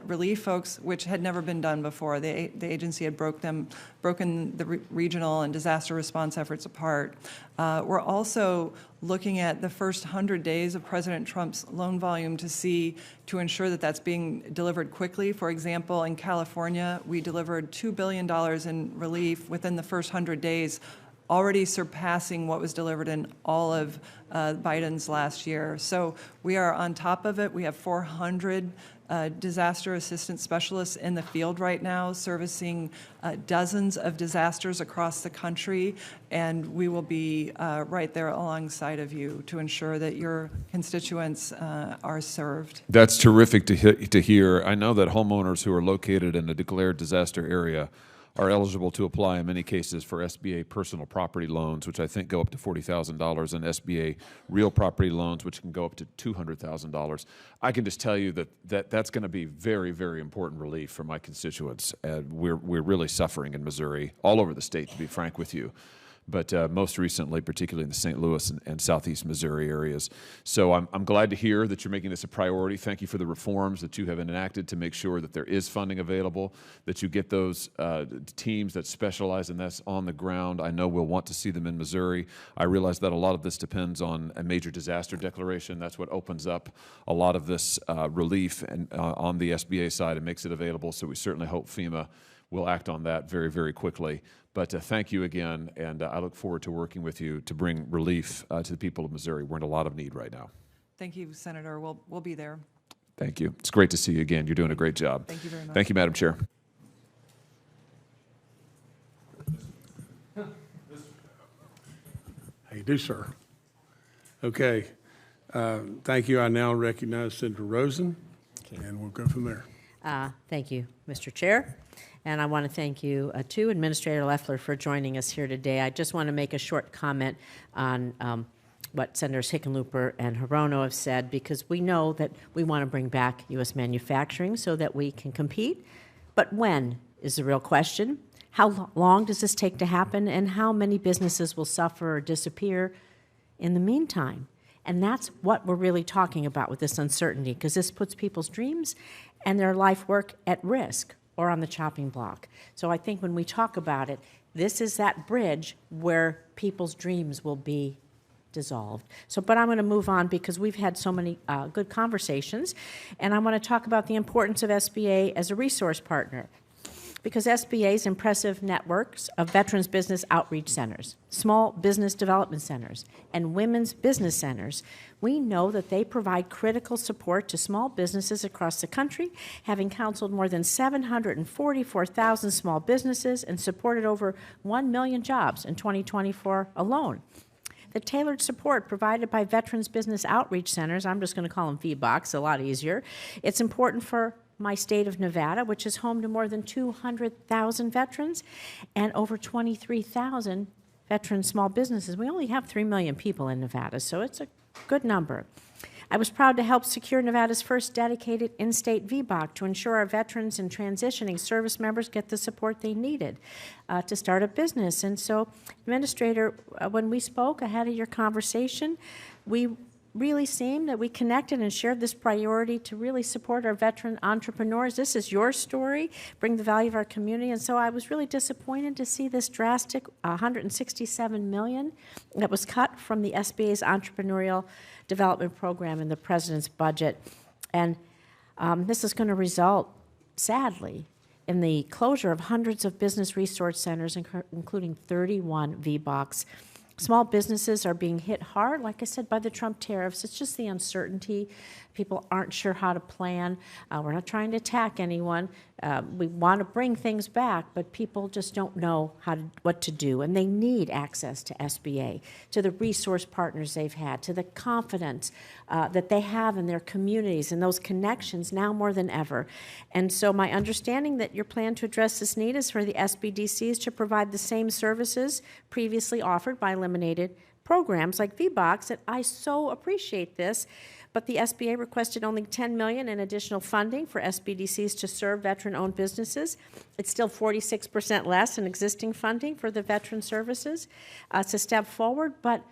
relief folks, which had never been done before. The agency had broken the regional and disaster response efforts apart. We're also looking at the first 100 days of President Trump's loan volume to ensure that that's being delivered quickly. For example, in California, we delivered $2 billion in relief within the first 100 days already surpassing what was delivered in all of Biden's last year. So we are on top of it. We have 400 disaster assistance specialists in the field right now, servicing dozens of disasters across the country, and we will be right there alongside of you to ensure that your constituents are served. That's terrific to hear. I know that homeowners who are located in a declared disaster area are eligible to apply in many cases for SBA personal property loans, which I think go up to $40,000, and SBA real property loans, which can go up to $200,000. I can just tell you that's going to be very, very important relief for my constituents. We're really suffering in Missouri, all over the state, to be frank with you, but most recently, particularly in the St. Louis and southeast Missouri areas. So I'm glad to hear that you're making this a priority. Thank you for the reforms that you have enacted to make sure that there is funding available, that you get those teams that specialize in this on the ground. I know we'll want to see them in Missouri. I realize that a lot of this depends on a major disaster declaration. That's what opens up a lot of this relief and on the SBA side and makes it available. So we certainly hope FEMA will act on that very, very quickly. But thank you again, and I look forward to working with you to bring relief to the people of Missouri. We're in a lot of need right now. Thank you, Senator. We'll be there. Thank you. It's great to see you again. You're doing a great job. Thank you very much. Thank you, Madam Chair. How you do, sir? Okay. Thank you. I now recognize Senator Rosen, and we'll go from there. Thank you, Mr. Chair. And I want to thank you, too, Administrator Loeffler, for joining us here today. I just want to make a short comment on what Senators Hickenlooper and Hirono have said, because we know that we want to bring back U.S. manufacturing so that we can compete. But when is the real question? How long does this take to happen, and how many businesses will suffer or disappear in the meantime? And that's what we're really talking about with this uncertainty, because this puts people's dreams and their life work at risk or on the chopping block. So I think when we talk about it, this is that bridge where people's dreams will be dissolved. So, but I'm going to move on because we've had so many good conversations, and I want to talk about the importance of SBA as a resource partner. Because SBA's impressive networks of Veterans Business Outreach Centers, Small Business Development Centers, and Women's Business Centers, we know that they provide critical support to small businesses across the country, having counseled more than 744,000 small businesses and supported over 1 million jobs in 2024 alone. The tailored support provided by Veterans Business Outreach Centers, I'm just going to call them VBOCs, a lot easier, it's important for my state of Nevada, which is home to more than 200,000 veterans and over 23,000 veteran small businesses. We only have 3 million people in Nevada, so it's a good number. I was proud to help secure Nevada's first dedicated in-state VBOC to ensure our veterans and transitioning service members get the support they needed to start a business. And so, Administrator, when we spoke ahead of your conversation, we really seemed that we connected and shared this priority to really support our veteran entrepreneurs. This is your story, bring the value of our community, and so I was really disappointed to see this drastic $167 million that was cut from the SBA's Entrepreneurial Development Program in the President's budget. And this is going to result, sadly, in the closure of hundreds of business resource centers, including 31 VBOCs. Small businesses are being hit hard, like I said, by the Trump tariffs. It's just the uncertainty. People aren't sure how to plan. We're not trying to attack anyone. We want to bring things back, but people just don't know what to do. And they need access to SBA, to the resource partners they've had, to the confidence that they have in their communities and those connections now more than ever. And so my understanding that your plan to address this need is for the SBDCs to provide the same services previously offered by eliminated programs like VBOCs, and I so appreciate this. But the SBA requested only $10 million in additional funding for SBDCs to serve veteran-owned businesses. It's still 46% less than existing funding for the veteran services. It's a step forward, but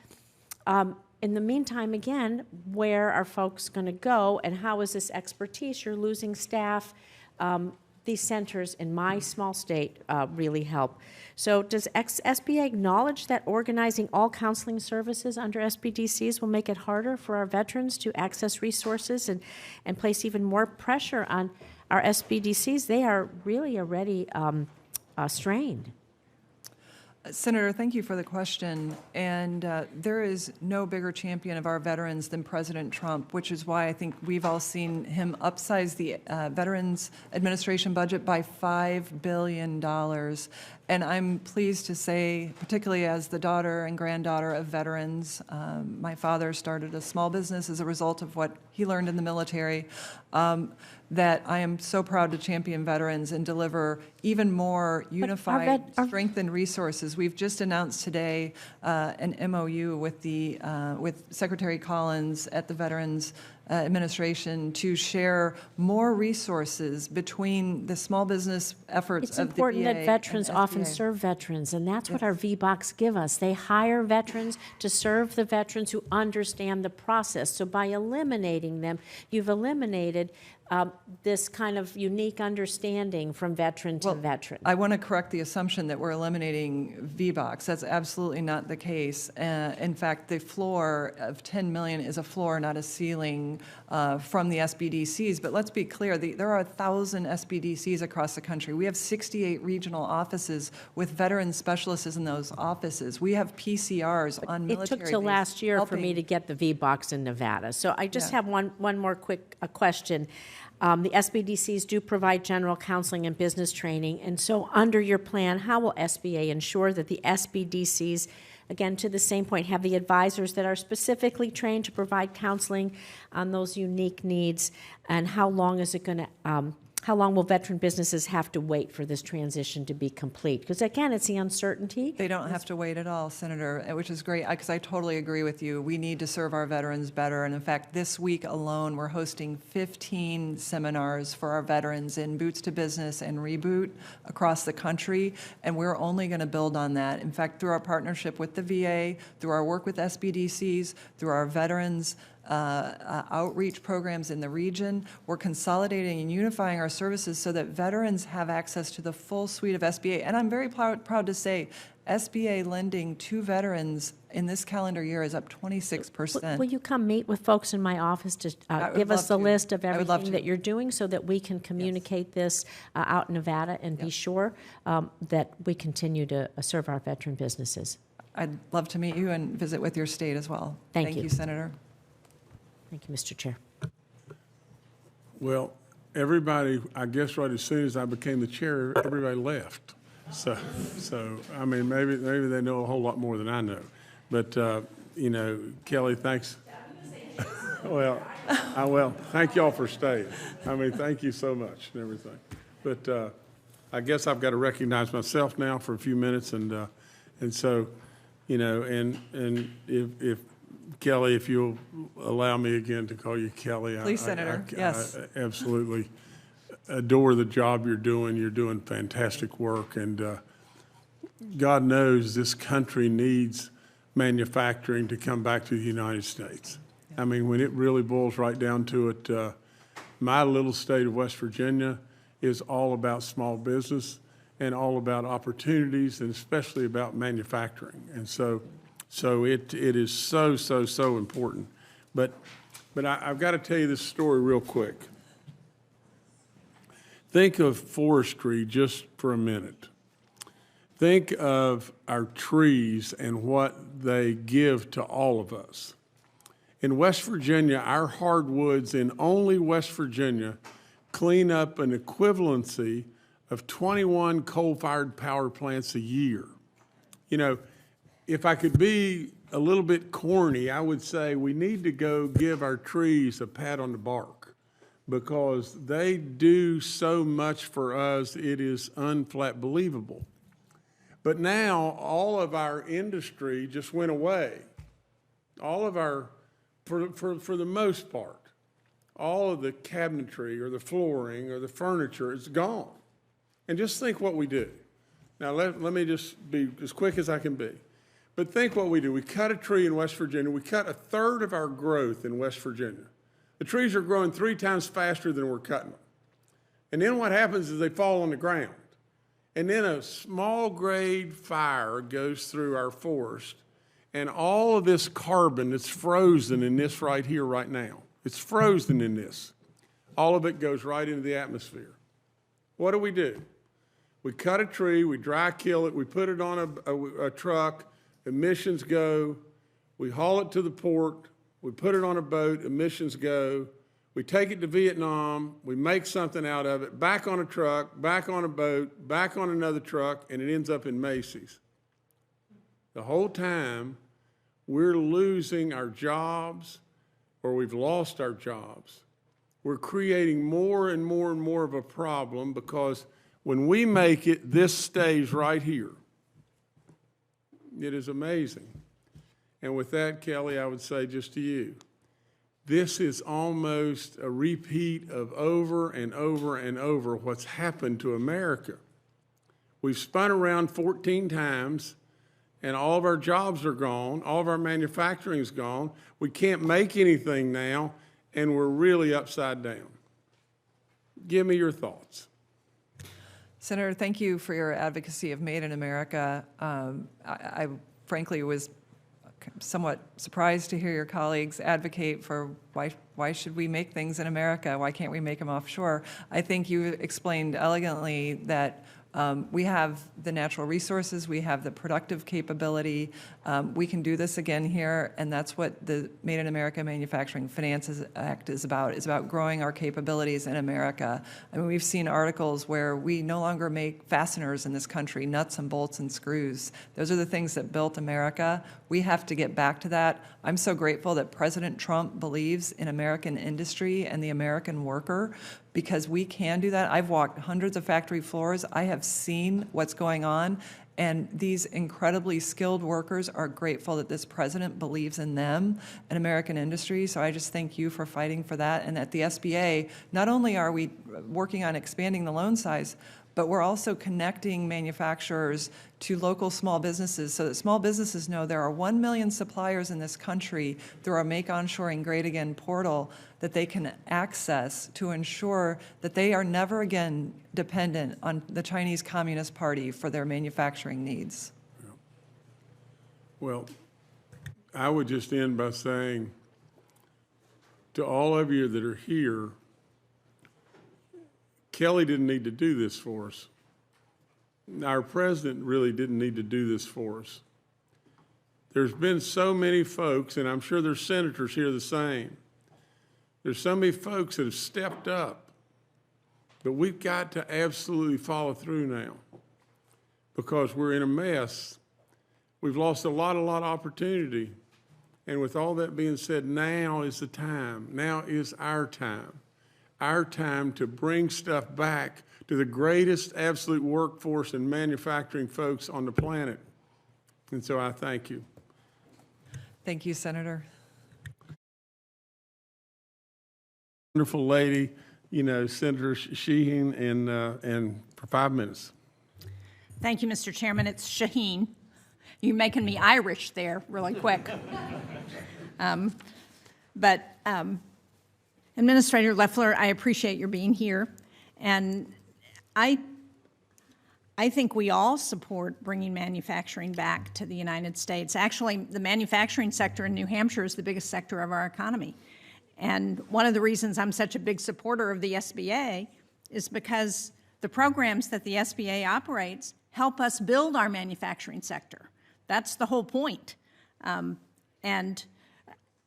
in the meantime, again, where are folks going to go, and how is this expertise? You're losing staff. These centers in my small state really help. So does SBA acknowledge that organizing all counseling services under SBDCs will make it harder for our veterans to access resources and place even more pressure on our SBDCs? They are really already strained. Senator, thank you for the question. And there is no bigger champion of our veterans than President Trump, which is why I think we've all seen him upsize the Veterans Administration budget by $5 billion. And I'm pleased to say, particularly as the daughter and granddaughter of veterans, my father started a small business as a result of what he learned in the military, that I am so proud to champion veterans and deliver even more unified, strengthened resources. We've just announced today an MOU with Secretary Collins at the Veterans Administration to share more resources between the small business efforts It's of the important VA that veterans and often SBA. serve veterans, and that's what our VBOCs give us. They hire veterans to serve the veterans who understand the process. So by eliminating them, you've eliminated this kind of unique understanding from veteran to veteran. I want to correct the assumption that we're eliminating VBOCs. That's absolutely not the case. In fact, the floor of 10 million is a floor, not a ceiling from the SBDCs. But let's be clear, there are 1,000 SBDCs across the country. We have 68 regional offices with veteran specialists in those offices. We have PCRs on military It took till base last year for me helping. to get the VBOCs in Nevada. So I just have one more quick question. The SBDCs do provide general counseling and business training, and so under your plan, how will SBA ensure that the SBDCs, again, to the same point, have the advisors that are specifically trained to provide counseling on those unique needs, and how long is it going to, how long will veteran businesses have to wait for this transition to be complete? Because again, it's the uncertainty. They don't have to wait at all, Senator, which is great, because I totally agree with you. We need to serve our veterans better. And in fact, this week alone, we're hosting 15 seminars for our veterans in Boots to Business and Reboot across the country. And we're only going to build on that. In fact, through our partnership with the VA, through our work with SBDCs, through our veterans outreach programs in the region, we're consolidating and unifying our services so that veterans have access to the full suite of SBA. And I'm very proud to say SBA lending to veterans in this calendar year is up 26%. Will you come meet with folks in my office to give us a list of I would love everything to. that you're doing so that we can communicate this out in Nevada and be sure that we continue to serve our veteran businesses? I'd love to meet you and visit with your state as well. Thank you. Thank you, Senator. Thank you, Mr. Chair. Well, everybody, I guess right as soon as I became the chair, everybody left. So I mean, maybe they know a whole lot more than I know. But, you know, Kelly, thanks. Well, thank y'all for staying. I mean, thank you so much and everything. But I guess I've got to recognize myself now for a few minutes. And so, you know, and if Kelly, if you'll allow me again to call you Kelly. Please, Senator. Yes. I absolutely adore the job you're doing. You're doing fantastic work. And God knows this country needs manufacturing to come back to the United States. I mean, when it really boils right down to it, my little state of West Virginia is all about small business and all about opportunities and especially about manufacturing. And so it is so important. But I've got to tell you this story real quick. Think of forestry just for a minute. Think of our trees and what they give to all of us. In West Virginia, our hardwoods in only West Virginia clean up an equivalency of 21 coal-fired power plants a year. You know, if I could be a little bit corny, I would say we need to go give our trees a pat on the bark because they do so much for us, it is unflat believable. But now all of our industry just went away. All of our, for the most part, all of the cabinetry or the flooring or the furniture is gone. And just think what we do. Now let me just be as quick as I can be. But think what we do. We cut a tree in West Virginia. We cut a third of our growth in West Virginia. The trees are growing 3 times faster than we're cutting them. And then what happens is they fall on the ground. And then a small grade fire goes through our forest, and all of this carbon that's frozen in this right here, right now, it's frozen in this. All of it goes right into the atmosphere. What do? We cut a tree, we dry kill it, we put it on a truck, emissions go. We haul it to the port, we put it on a boat, emissions go. We take it to Vietnam, we make something out of it, back on a truck, back on a boat, back on another truck, and it ends up in Macy's. The whole time, we're losing our jobs, or we've lost our jobs. We're creating more and more and more of a problem because when we make it, this stays right here. It is amazing. And with that, Kelly, I would say just to you, this is almost a repeat of over and over and over what's happened to America. We've spun around 14 times, and all of our jobs are gone, all of our manufacturing is gone. We can't make anything now, and we're really upside down. Give me your thoughts. Senator, thank you for your advocacy of Made in America. I frankly was somewhat surprised to hear your colleagues advocate for why should we make things in America? Why can't we make them offshore? I think you explained elegantly that we have the natural resources, we have the productive capability, we can do this again here, and that's what the Made in America Manufacturing Finance Act is about growing our capabilities in America. I mean, we've seen articles where we no longer make fasteners in this country, nuts and bolts and screws. Those are the things that built America. We have to get back to that. I'm so grateful that President Trump believes in American industry and the American worker, because we can do that. I've walked hundreds of factory floors. I have seen what's going on, and these incredibly skilled workers are grateful that this president believes in them and American industry. So I just thank you for fighting for that. And at the SBA, not only are we working on expanding the loan size, but we're also connecting manufacturers to local small businesses so that small businesses know there are 1 million suppliers in this country through our Make Onshoring Great Again portal that they can access to ensure that they are never again dependent on the Chinese Communist Party for their manufacturing needs. Well, I would just end by saying to all of you that are here, Kelly didn't need to do this for us. Our president really didn't need to do this for us. There's been so many folks, and I'm sure there's senators here the same. There's so many folks that have stepped up, but we've got to absolutely follow through now because we're in a mess. We've lost a lot of opportunity. And with all that being said, now is the time. Now is our time. Our time to bring stuff back to the greatest absolute workforce and manufacturing folks on the planet. And so I thank you. Thank you, Senator. Wonderful lady, you know, Senator Sheehan, and for 5 minutes. Thank you, Mr. Chairman. It's Shaheen. You're making me Irish there really quick. Administrator Loeffler, I appreciate your being here, and I think we all support bringing manufacturing back to the United States. Actually, the manufacturing sector in New Hampshire is the biggest sector of our economy, and one of the reasons I'm such a big supporter of the SBA is because the programs that the SBA operates help us build our manufacturing sector. That's the whole point, and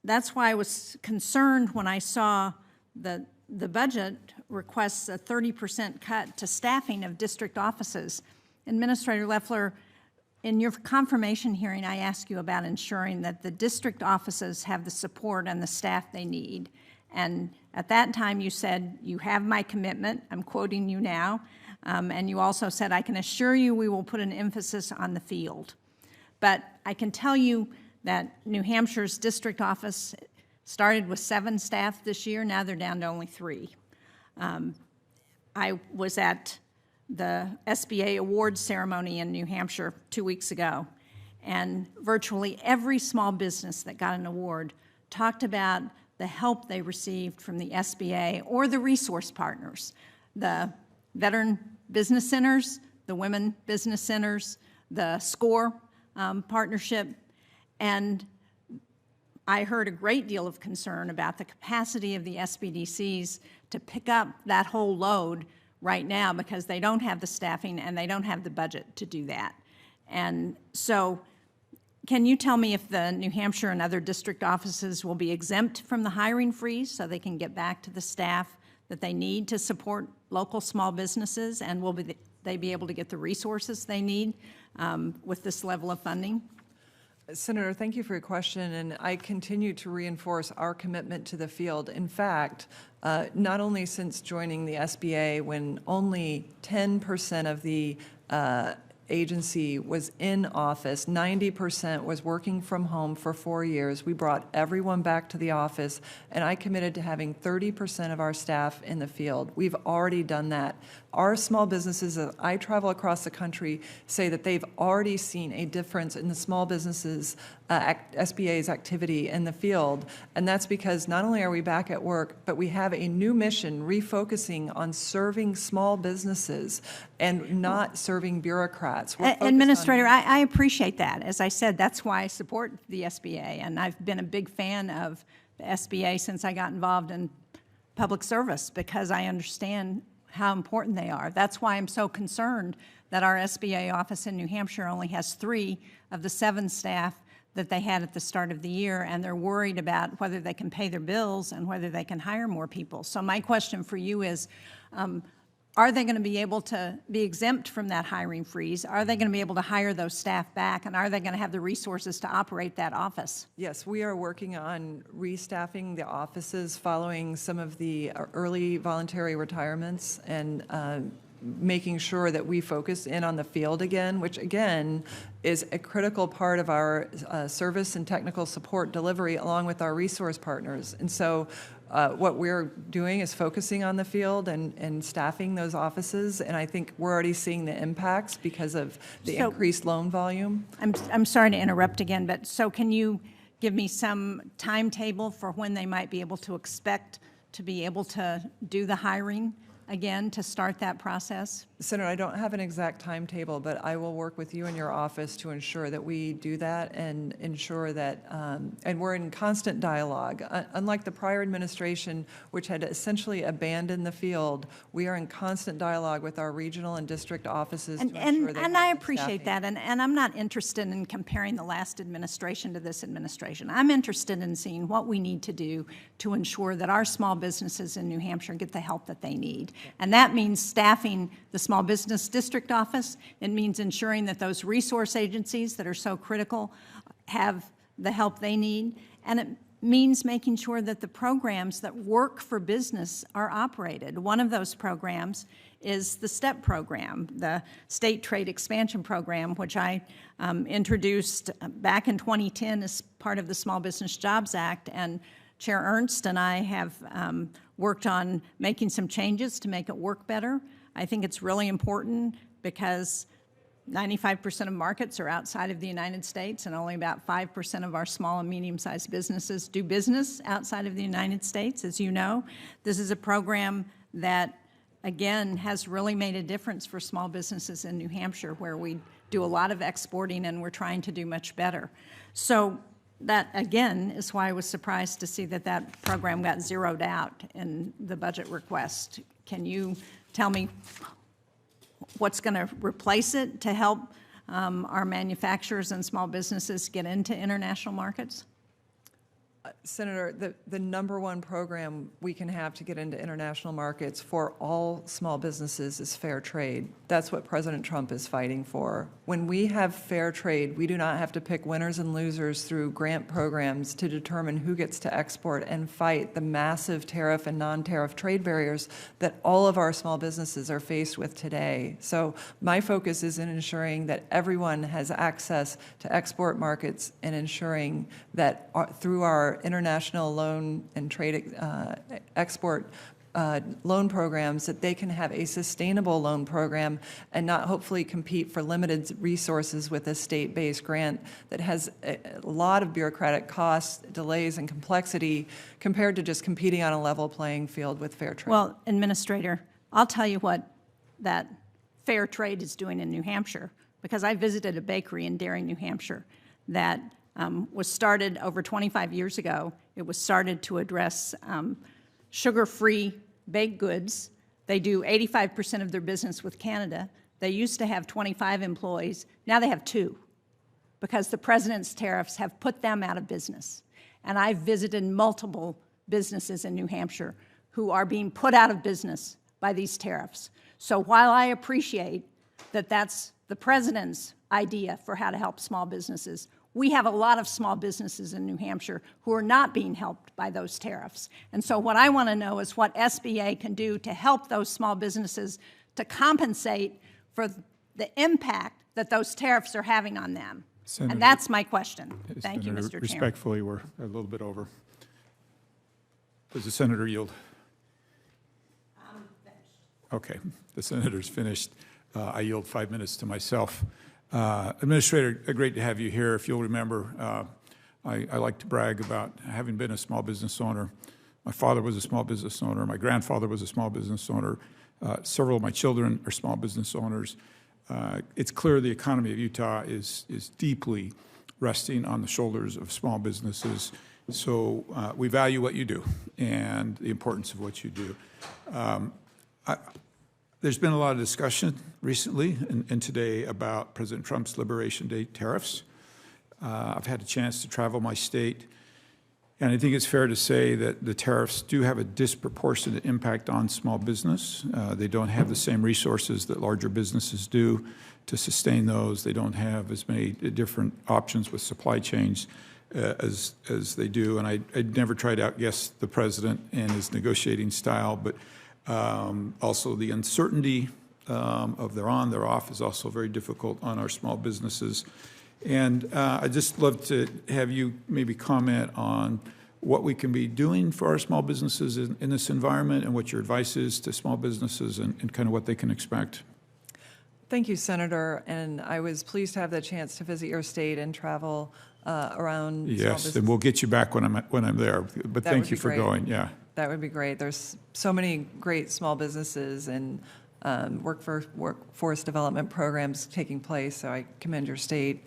that's why I was concerned when I saw the budget requests a 30% cut to staffing of district offices. Administrator Loeffler, in your confirmation hearing, I asked you about ensuring that the district offices have the support and the staff they need. And at that time, you said, "You have my commitment." I'm quoting you now. And you also said, "I can assure you we will put an emphasis on the field." But I can tell you that New Hampshire's district office started with 7 staff this year. Now they're down to only 3. I was at the SBA awards ceremony in New Hampshire 2 weeks ago, and virtually every small business that got an award talked about the help they received from the SBA or the resource partners, the veteran business centers, the women business centers, the SCORE partnership, and I heard a great deal of concern about the capacity of the SBDCs to pick up that whole load right now because they don't have the staffing and they don't have the budget to do that. And so can you tell me if the New Hampshire and other district offices will be exempt from the hiring freeze so they can get back to the staff that they need to support local small businesses, and will they be able to get the resources they need with this level of funding? Senator, thank you for your question, and I continue to reinforce our commitment to the field. In fact, not only since joining the SBA, when only 10% of the agency was in office, 90% was working from home for 4 years. We brought everyone back to the office, and I committed to having 30% of our staff in the field. We've already done that. Our small businesses, as I travel across the country, say that they've already seen a difference in the small businesses, SBA's activity in the field, and that's because not only are we back at work, but we have a new mission refocusing on serving small businesses and not serving bureaucrats. We're focused on- Administrator, I appreciate that. As I said, that's why I support the SBA, and I've been a big fan of the SBA since I got involved in public service because I understand how important they are. That's why I'm so concerned that our SBA office in New Hampshire only has 3 of the 7 staff that they had at the start of the year, and they're worried about whether they can pay their bills and whether they can hire more people. So my question for you is, are they going to be able to be exempt from that hiring freeze? Are they going to be able to hire those staff back, and are they going to have the resources to operate that office? Yes, we are working on restaffing the offices following some of the early voluntary retirements and making sure that we focus in on the field again, which again is a critical part of our service and technical support delivery along with our resource partners. And so what we're doing is focusing on the field and staffing those offices, and I think we're already seeing the impacts because of the increased loan volume. I'm sorry to interrupt again, but so can you give me some timetable for when they might be able to expect to be able to do the hiring again, to start that process? Senator, I don't have an exact timetable, but I will work with you and your office to ensure that we do that and ensure that, and we're in constant dialogue. Unlike the prior administration, which had essentially abandoned the field, we are in constant dialogue with our regional and district offices to ensure that. And I appreciate that, and I'm not interested in comparing the last administration to this administration. I'm interested in seeing what we need to do to ensure that our small businesses in New Hampshire get the help that they need. And that means staffing the Small Business District Office. It means ensuring that those resource agencies that are so critical have the help they need. And it means making sure that the programs that work for business are operated. One of those programs is the STEP program, the State Trade Expansion Program, which I introduced back in 2010 as part of the Small Business Jobs Act. And Chair Ernst and I have worked on making some changes to make it work better. I think it's really important because 95% of markets are outside of the United States, and only about 5% of our small and medium-sized businesses do business outside of the United States, as you know. This is a program that, again, has really made a difference for small businesses in New Hampshire, where we do a lot of exporting and we're trying to do much better. So that, again, is why I was surprised to see that that program got zeroed out in the budget request. Can you tell me what's going to replace it to help our manufacturers and small businesses get into international markets? Senator, the number one program we can have to get into international markets for all small businesses is fair trade. That's what President Trump is fighting for. When we have fair trade, we do not have to pick winners and losers through grant programs to determine who gets to export and fight the massive tariff and non-tariff trade barriers that all of our small businesses are faced with today. So my focus is in ensuring that everyone has access to export markets and ensuring that through our international loan and trade export loan programs, that they can have a sustainable loan program and not hopefully compete for limited resources with a state-based grant that has a lot of bureaucratic costs, delays, and complexity compared to just competing on a level playing field with fair trade. Well, Administrator, I'll tell you what that fair trade is doing in New Hampshire, because I visited a bakery in Darien, New Hampshire, that was started over 25 years ago. It was started to address sugar-free baked goods They do 85% of their business with Canada. They used to have 25 employees. Now they have 2 because the president's tariffs have put them out of business. And I've visited multiple businesses in New Hampshire who are being put out of business by these tariffs. So while I appreciate that that's the president's idea for how to help small businesses, we have a lot of small businesses in New Hampshire who are not being helped by those tariffs. And so what I want to know is what SBA can do to help those small businesses to compensate for the impact that those tariffs are having on them. Senator, and that's my question. Thank you, Senator, Mr. Chairman. respectfully, we're a little bit over. Does the senator yield? I'm finished. Okay, the senator's finished. I yield 5 minutes to myself. Administrator, great to have you here. If you'll remember, I like to brag about having been a small business owner. My father was a small business owner. My grandfather was a small business owner. Several of my children are small business owners. It's clear the economy of Utah is deeply resting on the shoulders of small businesses. So we value what you do and the importance of what you do. There's been a lot of discussion recently and today about President Trump's Liberation Day tariffs. I've had a chance to travel my state, and I think it's fair to say that the tariffs do have a disproportionate impact on small business. They don't have the same resources that larger businesses do to sustain those. They don't have as many different options with supply chains as they do. And I'd never try to outguess the president and his negotiating style, but also the uncertainty of they're on, they're off is also very difficult on our small businesses. And I'd just love to have you maybe comment on what we can be doing for our small businesses in this environment and what your advice is to small businesses and kind of what they can expect. Thank you, Senator. And I was pleased to have the chance to visit your state and travel around small Yes, business. and we'll get you back when I'm there. But That thank would you be for great. going. Yeah. That would be great. There's so many great small businesses and workforce development programs taking place, so I commend your state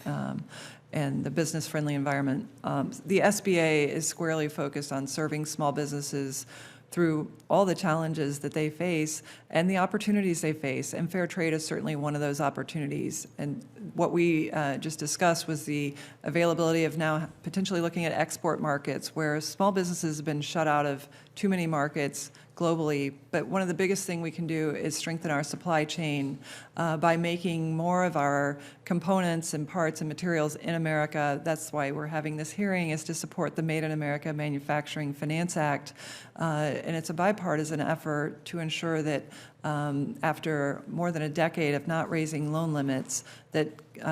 and the business-friendly environment. The SBA is squarely focused on serving small businesses through all the challenges that they face and the opportunities they face, and fair trade is certainly one of those opportunities. And what we just discussed was the availability of now potentially looking at export markets where small businesses have been shut out of too many markets globally. But one of the biggest things we can do is strengthen our supply chain by making more of our components and parts and materials in America. That's why we're having this hearing, is to support the Made in America Manufacturing Finance Act. And it's a bipartisan effort to ensure that after more than a decade of not raising loan limits, that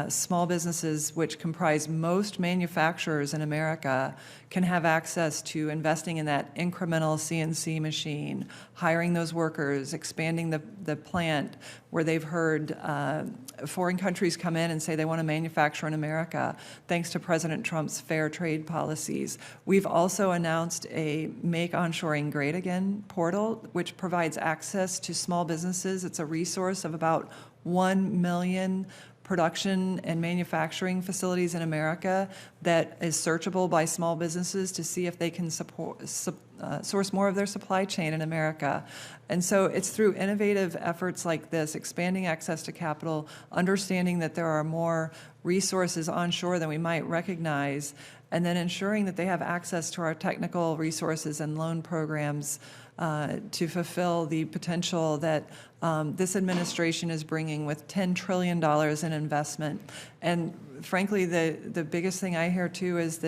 small businesses, which comprise most manufacturers in America, can have access to investing in that incremental CNC machine, hiring those workers, expanding the plant where they've heard foreign countries come in and say they want to manufacture in America, thanks to President Trump's fair trade policies. We've also announced a Make Onshoring Great Again portal, which provides access to small businesses. It's a resource of about 1 million production and manufacturing facilities in America that is searchable by small businesses to see if they can source more of their supply chain in America. And so it's through innovative efforts like this, expanding access to capital, understanding that there are more resources onshore than we might recognize, and then ensuring that they have access to our technical resources and loan programs to fulfill the potential that this administration is bringing with $10 trillion in investment. And frankly, the biggest thing I hear too is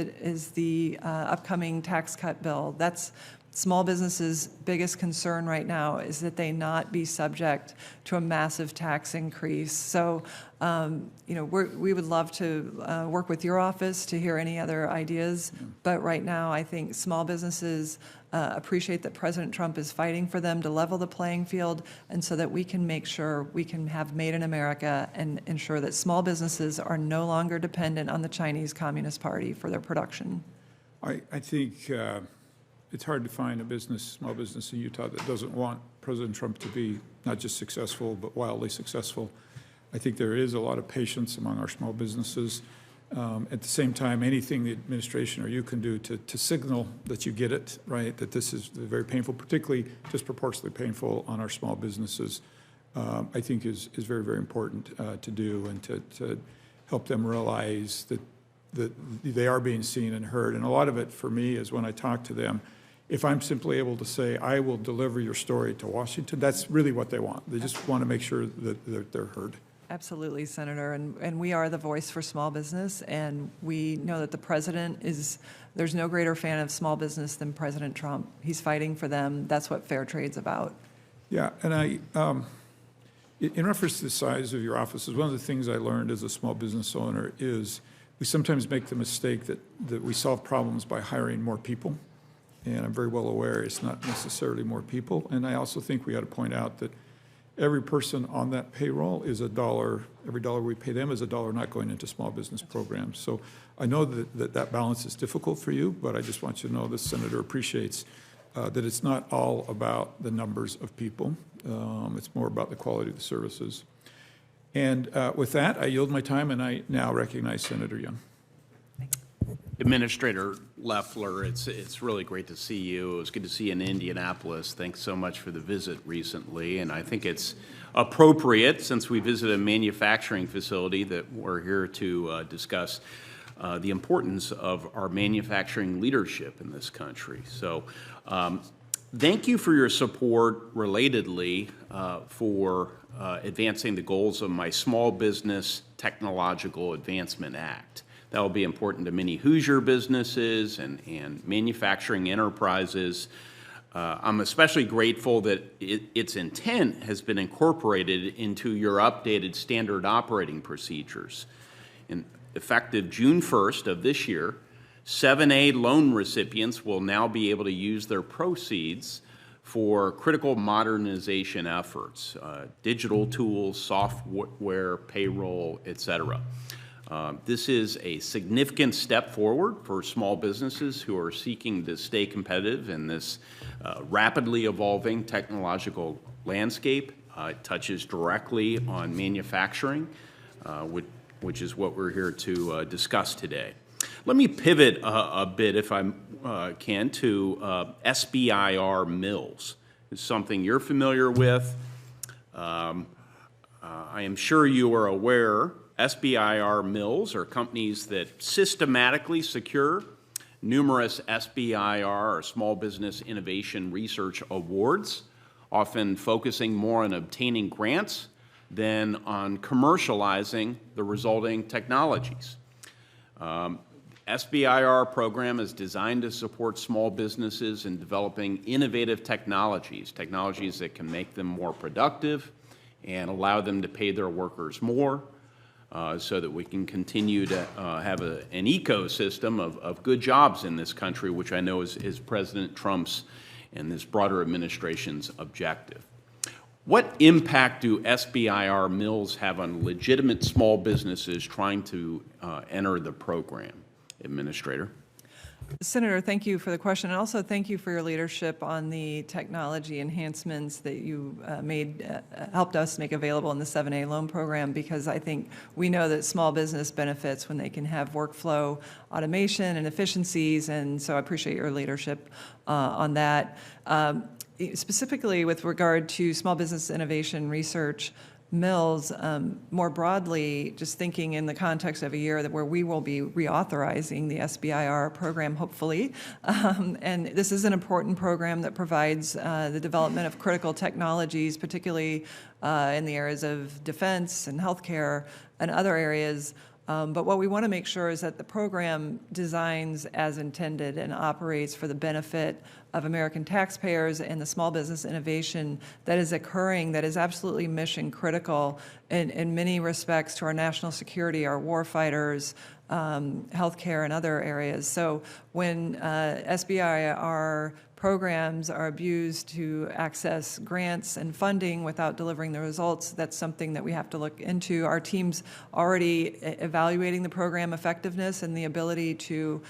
the upcoming tax cut bill. That's small businesses' biggest concern right now, is that they not be subject to a massive tax increase. So, we would love to work with your office to hear any other ideas. But right now, I think small businesses appreciate that President Trump is fighting for them to level the playing field, and so that we can make sure we can have Made in America and ensure that small businesses are no longer dependent on the Chinese Communist Party for their production. I think it's hard to find a small business in Utah that doesn't want President Trump to be not just successful, but wildly successful. I think there is a lot of patience among our small businesses. At the same time, anything the administration or you can do to signal that you get it, right, that this is very painful, particularly disproportionately painful on our small businesses, I think is very, very important to do, and to help them realize that they are being seen and heard. And a lot of it for me is when I talk to them, if I'm simply able to say, I will deliver your story to Washington, that's really what they want. They just want to make sure that they're heard. Absolutely, Senator, and we are the voice for small business, and we know that the president there's no greater fan of small business than President Trump. He's fighting for them. That's what fair trade's about. Yeah, and in reference to the size of your offices, one of the things I learned as a small business owner is we sometimes make the mistake that we solve problems by hiring more people, and I'm very well aware it's not necessarily more people, and I also think we ought to point out that every person on that payroll is $1. Every dollar we pay them is $1 not going into small business programs. So I know that balance is difficult for you, but I just want you to know the Senator appreciates that it's not all about the numbers of people. It's more about the quality of the services. And with that, I yield my time, and I now recognize Senator Young. Administrator Loeffler, it's really great to see you. It was good to see you in Indianapolis. Thanks so much for the visit recently. And I think it's appropriate, since we visited a manufacturing facility, that we're here to discuss the importance of our manufacturing leadership in this country. So thank you for your support, relatedly, for advancing the goals of my Small Business Technological Advancement Act. That will be important to many Hoosier businesses and manufacturing enterprises. I'm especially grateful that its intent has been incorporated into your updated standard operating procedures. Effective June 1st of this year, 7A loan recipients will now be able to use their proceeds for critical modernization efforts, digital tools, software, payroll, et cetera. This is a significant step forward for small businesses who are seeking to stay competitive in this rapidly evolving technological landscape. It touches directly on manufacturing, which is what we're here to discuss today. Let me pivot a bit, if I can, to SBIR mills. It's something you're familiar with. I am sure you are aware SBIR mills are companies that systematically secure numerous SBIR, or Small Business Innovation Research Awards, often focusing more on obtaining grants than on commercializing the resulting technologies. SBIR program is designed to support small businesses in developing innovative technologies that can make them more productive and allow them to pay their workers more, so that we can continue to have an ecosystem of good jobs in this country, which I know is President Trump's and this broader administration's objective. What impact do SBIR mills have on legitimate small businesses trying to enter the program, Administrator? Senator, thank you for the question, and also thank you for your leadership on the technology enhancements that you helped us make available in the 7A loan program, because I think we know that small business benefits when they can have workflow automation and efficiencies, and so I appreciate your leadership on that. Specifically with regard to small business innovation research mills, more broadly, just thinking in the context of a year where we will be reauthorizing the SBIR program, hopefully. And this is an important program that provides the development of critical technologies, particularly in the areas of defense and healthcare and other areas. But what we want to make sure is that the program designs as intended and operates for the benefit of American taxpayers and the small business innovation that is occurring, that is absolutely mission critical in many respects to our national security, our war fighters, healthcare, and other areas. So when SBIR programs are abused to access grants and funding without delivering the results, that's something that we have to look into. Our team's already evaluating the program effectiveness and the ability to,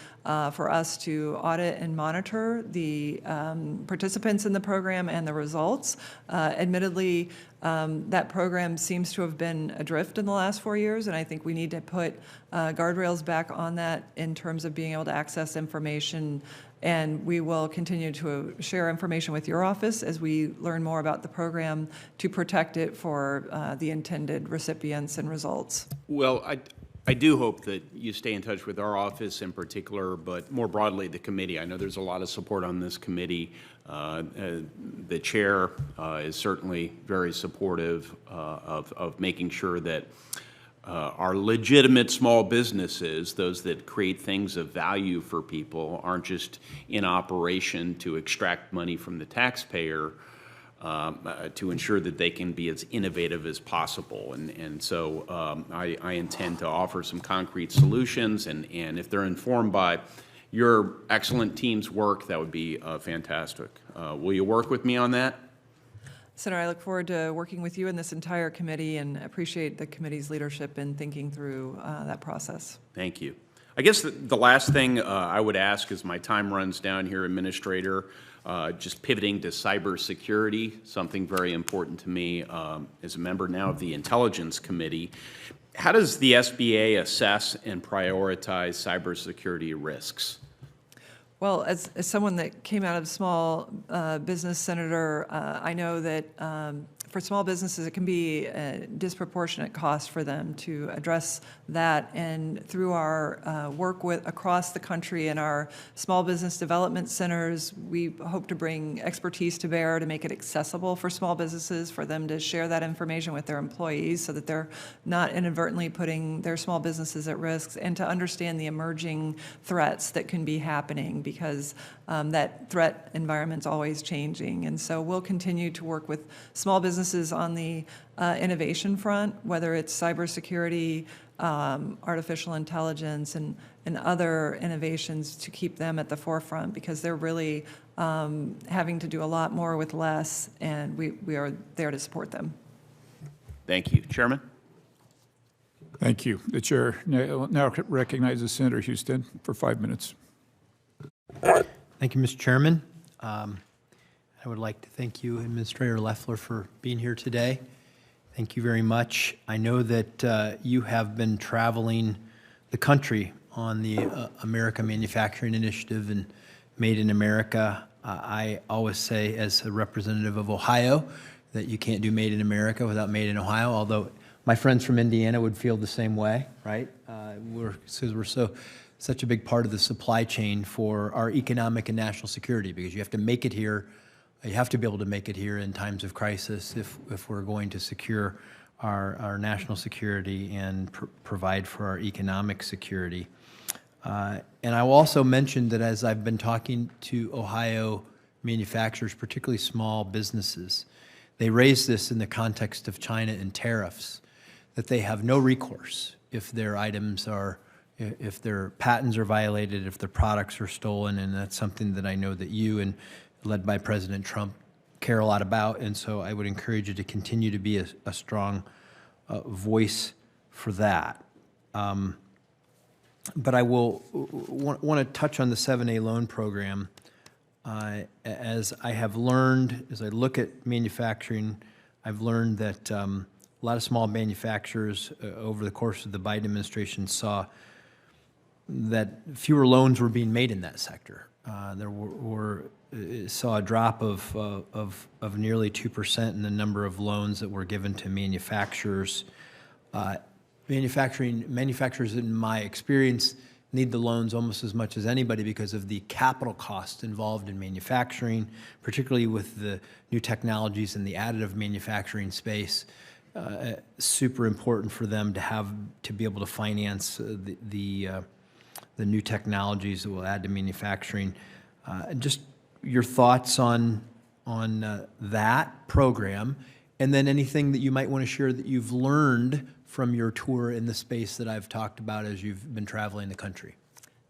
for us to audit and monitor the the participants in the program and the results. Admittedly, that program seems to have been adrift in the last 4 years, and I think we need to put guardrails back on that in terms of being able to access information. And we will continue to share information with your office as we learn more about the program to protect it for the intended recipients and results. Well, I do hope that you stay in touch with our office in particular, but more broadly, the committee. I know there's a lot of support on this committee. The chair is certainly very supportive of making sure that our legitimate small businesses, those that create things of value for people, aren't just in operation to extract money from the taxpayer, to ensure that they can be as innovative as possible. And so I intend to offer some concrete solutions, and if they're informed by your excellent team's work, that would be fantastic. Will you work with me on that? Senator, I look forward to working with you and this entire committee and appreciate the committee's leadership in thinking through that process. Thank you. I guess the last thing I would ask as my time runs down here, Administrator, just pivoting to cybersecurity, something very important to me as a member now of the Intelligence Committee. How does the SBA assess and prioritize cybersecurity risks? Well, as someone that came out of small business, Senator, I know that for small businesses, it can be a disproportionate cost for them to address that. And through our work across the country and our small business development centers, we hope to bring expertise to bear to make it accessible for small businesses, for them to share that information with their employees so that they're not inadvertently putting their small businesses at risk, and to understand the emerging threats that can be happening, because that threat environment's always changing. And so we'll continue to work with small businesses on the innovation front, whether it's cybersecurity, artificial intelligence, and other innovations, to keep them at the forefront, because they're really having to do a lot more with less, and we are there to support them. Thank you. Chairman? Thank you. The chair now recognizes Senator Houston for 5 minutes. Thank you, Mr. Chairman. I would like to thank you, Administrator Loeffler, for being here today. Thank you very much. I know that you have been traveling the country on the America Manufacturing Initiative and Made in America. I always say, as a representative of Ohio, that you can't do Made in America without Made in Ohio, although my friends from Indiana would feel the same way, right? Because we're such a big part of the supply chain for our economic and national security, because you have to make it here. You have to be able to make it here in times of crisis if we're going to secure our national security and provide for our economic security. And I will also mention that as I've been talking to Ohio manufacturers, particularly small businesses, they raise this in the context of China and tariffs, that they have no recourse if their items are, if their patents are violated, if their products are stolen. And that's something that I know that you, and led by President Trump, care a lot about. And so I would encourage you to continue to be a strong voice for that. But I will want to touch on the 7A loan program. As I have learned, as I look at manufacturing, I've learned that a lot of small manufacturers over the course of the Biden administration saw that fewer loans were being made in that sector. Saw a drop of nearly 2% in the number of loans that were given to manufacturers. Manufacturers, in my experience, need the loans almost as much as anybody because of the capital costs involved in manufacturing, particularly with the new technologies in the additive manufacturing space. Super important for them to be able to finance the new technologies that will add to manufacturing. Just your thoughts on that program, and then anything that you might want to share that you've learned from your tour in the space that I've talked about as you've been traveling the country.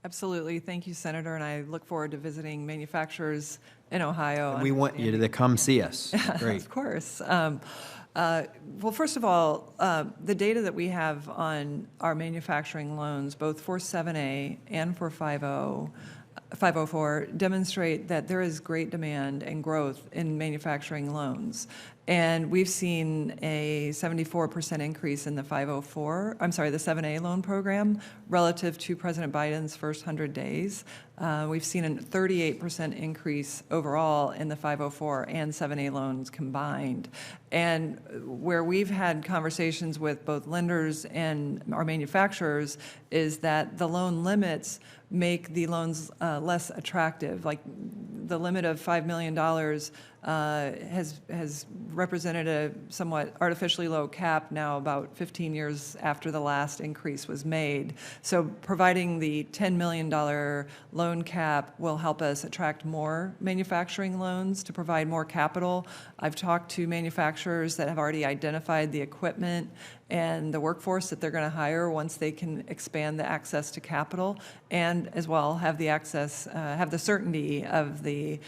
Absolutely. Thank you, Senator, and I look forward to visiting manufacturers in Ohio. And we want you to come see us. Great. Of course. Well, first of all, the data that we have on our manufacturing loans, both for 7A and for 5O, 504 demonstrate that there is great demand and growth in manufacturing loans. And we've seen a 74% increase in the 7A loan program relative to President Biden's first 100 days. We've seen a 38% increase overall in the 504 and 7A loans combined. And where we've had conversations with both lenders and our manufacturers is that the loan limits make the loans less attractive. Like the limit of $5 million has represented a somewhat artificially low cap now about 15 years after the last increase was made. So providing the $10 million loan cap will help us attract more manufacturing loans to provide more capital. I've talked to manufacturers that have already identified the equipment and the workforce that they're going to hire once they can expand the access to capital, and as well have the access, have the certainty of the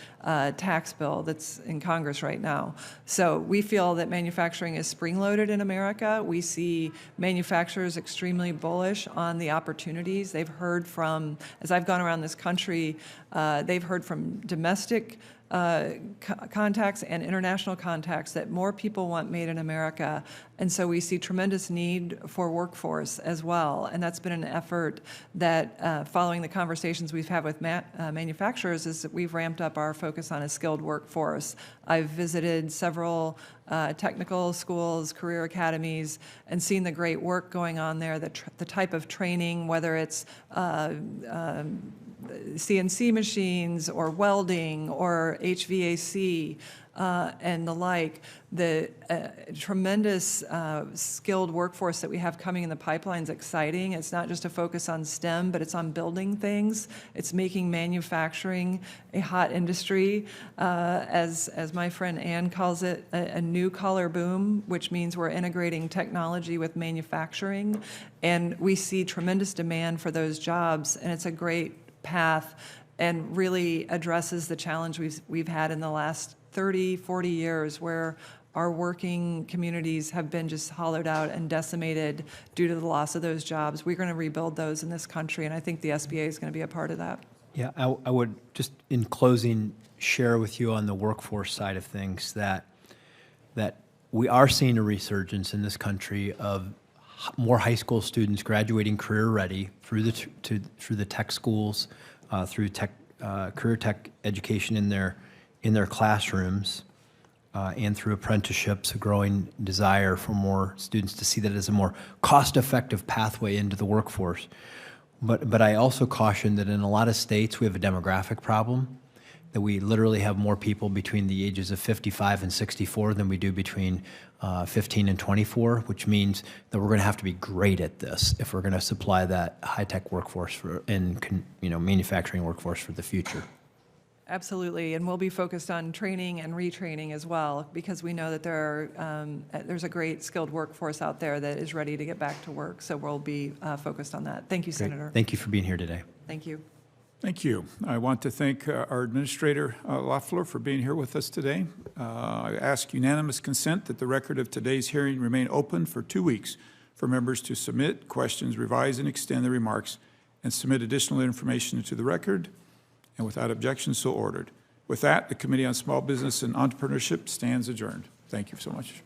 tax bill that's in Congress right now. So we feel that manufacturing is spring-loaded in America. We see manufacturers extremely bullish on the opportunities. They've heard from, as I've gone around this country, they've heard from domestic contacts and international contacts that more people want made in America. And so we see tremendous need for workforce as well. And that's been an effort that, following the conversations we've had with manufacturers, is that we've ramped up our focus on a skilled workforce. I've visited several technical schools, career academies, and seen the great work going on there, the type of training, whether it's CNC machines or welding or HVAC and the like, the tremendous skilled workforce that we have coming in the pipeline is exciting. It's not just a focus on STEM, but it's on building things. It's making manufacturing a hot industry. As my friend Ann calls it, a new collar boom, which means we're integrating technology with manufacturing. And we see tremendous demand for those jobs, and it's a great path and really addresses the challenge we've had in the last 30, 40 years where our working communities have been just hollowed out and decimated due to the loss of those jobs. We're going to rebuild those in this country, and I think the SBA is going to be a part of that. Yeah, I would just, in closing, share with you on the workforce side of things that we are seeing a resurgence in this country of more high school students graduating career ready through the tech schools, through career tech education in their classrooms, and through apprenticeships, a growing desire for more students to see that as a more cost-effective pathway into the workforce. But I also caution that in a lot of states we have a demographic problem, that we literally have more people between the ages of 55 and 64 than we do between 15 and 24, which means that we're going to have to be great at this if we're going to supply that high-tech workforce and manufacturing workforce for the future. Absolutely, and we'll be focused on training and retraining as well, because we know that there's a great skilled workforce out there that is ready to get back to work, so we'll be focused on that. Thank you, Great. Senator. Thank you for being here today. Thank you. Thank you. I want to thank our Administrator Loeffler for being here with us today. I ask unanimous consent that the record of today's hearing remain open for 2 weeks for members to submit questions, revise and extend their remarks, and submit additional information into the record, and without objection, so ordered. With that, the Committee on Small Business and Entrepreneurship stands adjourned. Thank you so much.